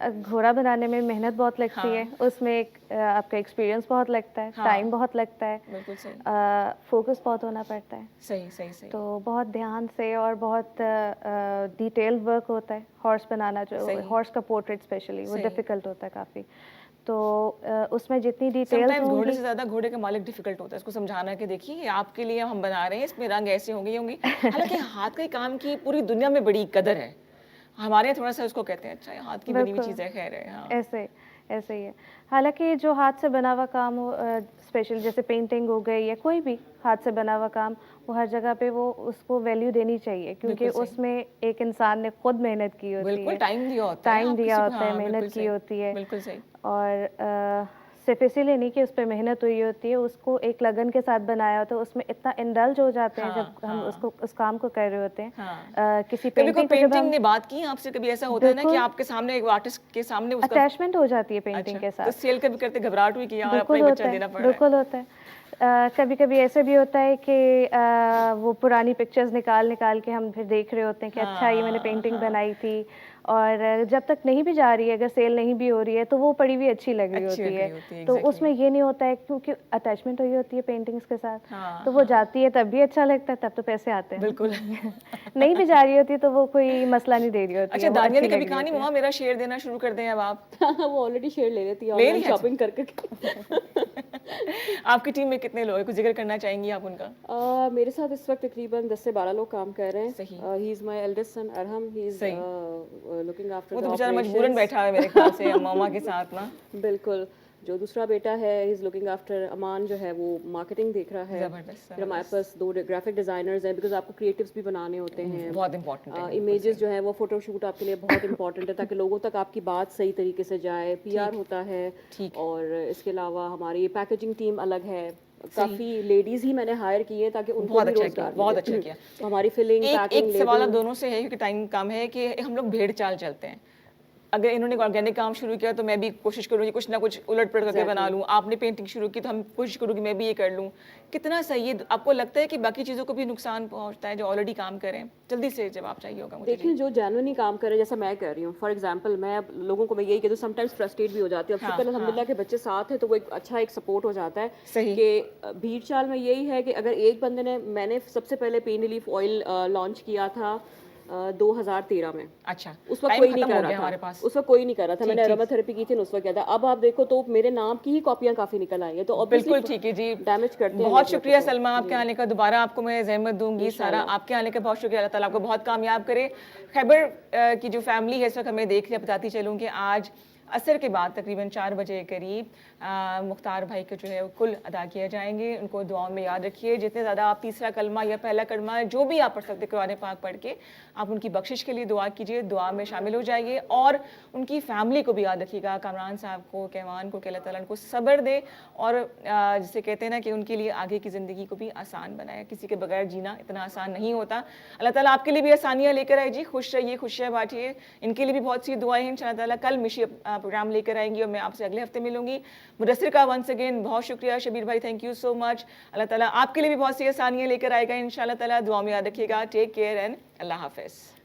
घोड़ा बनाने में मेहनत बहुत लगती है, उसमें आपका एक्सपीरियंस बहुत लगता है, टाइम बहुत लगता है, बिल्कुल सही, फोकस बहुत होना पड़ता है। सही तो बहुत ध्यान से और बहुत डिटेल्ड वर्क होता है। हॉर्स बनाना, जो हॉर्स का पोर्ट्रेट स्पेशली, वो डिफिकल्ट होता है काफ़ी। तो उसमें जितनी डिटेल्स होंगी, घोड़े से ज़्यादा घोड़े का मालिक डिफिकल्ट होता है, इसको समझाना कि देखिए आपके लिए हम बना रहे हैं, इसमें रंग ऐसे होंगे हालांकि हाथ के काम की पूरी दुनिया में बड़ी कदर है, हमारे यहाँ थोड़ा सा उसको कहते हैं अच्छा हाथ की बनी हुई चीज़ है, खैर है। हाँ। ऐसे ही है। हालांकि जो हाथ से बना हुआ काम हो, स्पेशल जैसे पेंटिंग हो गई या कोई भी हाथ से बना हुआ काम, वो हर जगह पे वो उसको वैल्यू देनी चाहिए, क्योंकि उसमें एक इंसान ने खुद मेहनत की होती है, टाइम दिया होता है, मेहनत की होती है। बिल्कुल सही। और सिर्फ इसीलिए नहीं कि उस पर मेहनत हुई होती है, उसको एक लगन के साथ बनाया होता है, उसमें इतना इंडल्ज हो जाते हैं जब हम उसको उस काम को कर रहे होते हैं। किसी पेंटिंग ने बात की आपसे, कभी ऐसा होता है ना कि आपके सामने एक आर्टिस्ट के सामने उसका अटैचमेंट हो जाती है पेंटिंग के साथ, तो सेल कभी करते घबराहट हुई कि यार अपना ही बच्चा देना पड़ रहा है? बिल्कुल होता है। कभी कभी ऐसे भी होता है कि वो पुरानी पिक्चर्स निकाल के हम फिर देख रहे होते हैं कि अच्छा ये मैंने पेंटिंग बनाई थी, और जब तक नहीं भी जा रही है, अगर सेल नहीं भी हो रही है, तो वो पड़ी हुई अच्छी लग रही होती है। तो उसमें ये नहीं होता है, क्योंकि अटैचमेंट हुई होती है पेंटिंग्स के साथ, तो वो जाती है तब भी अच्छा लगता है, तब तो पैसे आते हैं। बिल्कुल नहीं भी जा रही होती तो वो कोई मसला नहीं दे रही होती। अच्छा, दानिया ने कभी कहा नहीं मम्मा मेरा शेयर देना शुरू कर दें अब आप? वो ऑलरेडी शेयर ले लेती है ऑनलाइन शॉपिंग करके। आपकी टीम में कितने लोग हैं, कुछ जिक्र करना चाहेंगी आप उनका? मेरे साथ इस वक्त तकरीबन 10 से 12 लोग काम कर रहे हैं। सही। He is my eldest son Arham, he is looking after वो तो बेचारा मजबूरन बैठा है मेरे ख्याल से मामा के साथ ना। बिल्कुल। जो दूसरा बेटा है ही इज लुकिंग आफ्टर, अमान जो है वो मार्केटिंग देख रहा है। फिर हमारे पास 2 ग्राफिक डिजाइनर्स हैं, बिकॉज आपको क्रिएटिव्स भी बनाने होते हैं, बहुत इंपॉर्टेंट है। इमेजेस जो है वो फोटोशूट आपके लिए बहुत इंपॉर्टेंट है, ताकि लोगों तक आपकी बात सही तरीके से जाए। पीआर होता है, और इसके अलावा हमारी पैकेजिंग टीम अलग है, काफी लेडीज ही मैंने हायर की है ताकि उनको भी रोजगार। बहुत अच्छा किया। तो हमारी फिलिंग, पैकिंग, एक सवाल आप दोनों से है क्योंकि टाइम कम है कि हम लोग भेड़ चाल चलते हैं। अगर इन्होंने ऑर्गेनिक काम शुरू किया तो मैं भी कोशिश करूँगी कुछ ना कुछ उलट पलट करके बना लूँ। आपने पेंटिंग शुरू की तो हम कोशिश करूँगी मैं भी ये कर लूँ। कितना सही है? आपको लगता है कि बाकी चीज़ों को भी नुकसान पहुँचता है जो ऑलरेडी काम करें? जल्दी से जवाब चाहिए होगा मुझे। देखिए, जो जेन्युइनली काम करे, जैसा मैं कर रही हूँ, फॉर एग्जांपल मैं लोगों को मैं यही कहती हूँ, समटाइम्स फ्रस्ट्रेट भी हो जाती है। अब शुक्र अल्हम्दुलिल्लाह के बच्चे साथ हैं तो वो एक अच्छा एक सपोर्ट हो जाता है। सही। कि भीड़ चाल में यही है कि अगर एक बंदे ने, मैंने सबसे पहले पेन रिलीफ ऑयल लॉन्च किया था 2013 में। अच्छा, उस वक्त कोई नहीं कर रहा था, उस वक्त कोई नहीं कर रहा था। मैंने अरोमाथेरेपी की थी उस वक्त क्या था। अब आप देखो तो मेरे नाम की ही कॉपियां काफी निकल आई है, तो बिल्कुल ठीक है जी, डैमेज करते हैं। बहुत शुक्रिया सलमा आपके आने का, दोबारा आपको मैं ज़हमत दूंगी। सारा आपके आने का बहुत शुक्रिया, अल्लाह ताला आपको बहुत कामयाब करे। खैबर की जो फैमिली है इस वक्त हमें देख रही है, बताती चलूँ कि आज असर के बाद तकरीबन 4 बजे के करीब मुख्तार भाई के जो है कुल अदा किए जाएंगे। उनको दुआओं में याद रखिए। जितने ज़्यादा आप तीसरा कलमा या पहला कलमा जो भी आप पढ़ सकते कुरान पाक पढ़ के आप उनकी बख्शिश के लिए दुआ कीजिए, दुआ में शामिल हो जाइए। और उनकी फैमिली को भी याद रखिएगा, कामरान साहब को, कैवान को, कि अल्लाह ताला उनको सब्र दे और जिसे कहते हैं ना कि उनके लिए आगे की ज़िंदगी को भी आसान बनाए। किसी के बगैर जीना इतना आसान नहीं होता। अल्लाह ताला आपके लिए भी आसानियाँ लेकर आए जी। खुश रहिए, खुशियाँ बांटिए। इनके लिए भी बहुत सी दुआएं हैं। इंशाअल्लाह ताला कल मिशी प्रोग्राम लेकर आएंगी और मैं आपसे अगले हफ्ते मिलूंगी। मुदस्सिर का वंस अगेन बहुत शुक्रिया। शबीर भाई थैंक यू सो मच। अल्लाह ताला आपके लिए भी बहुत सी आसानियाँ लेकर आएगा इंशाअल्लाह ताला। दुआ में याद रखिएगा। टेक केयर एंड अल्लाह हाफिज़।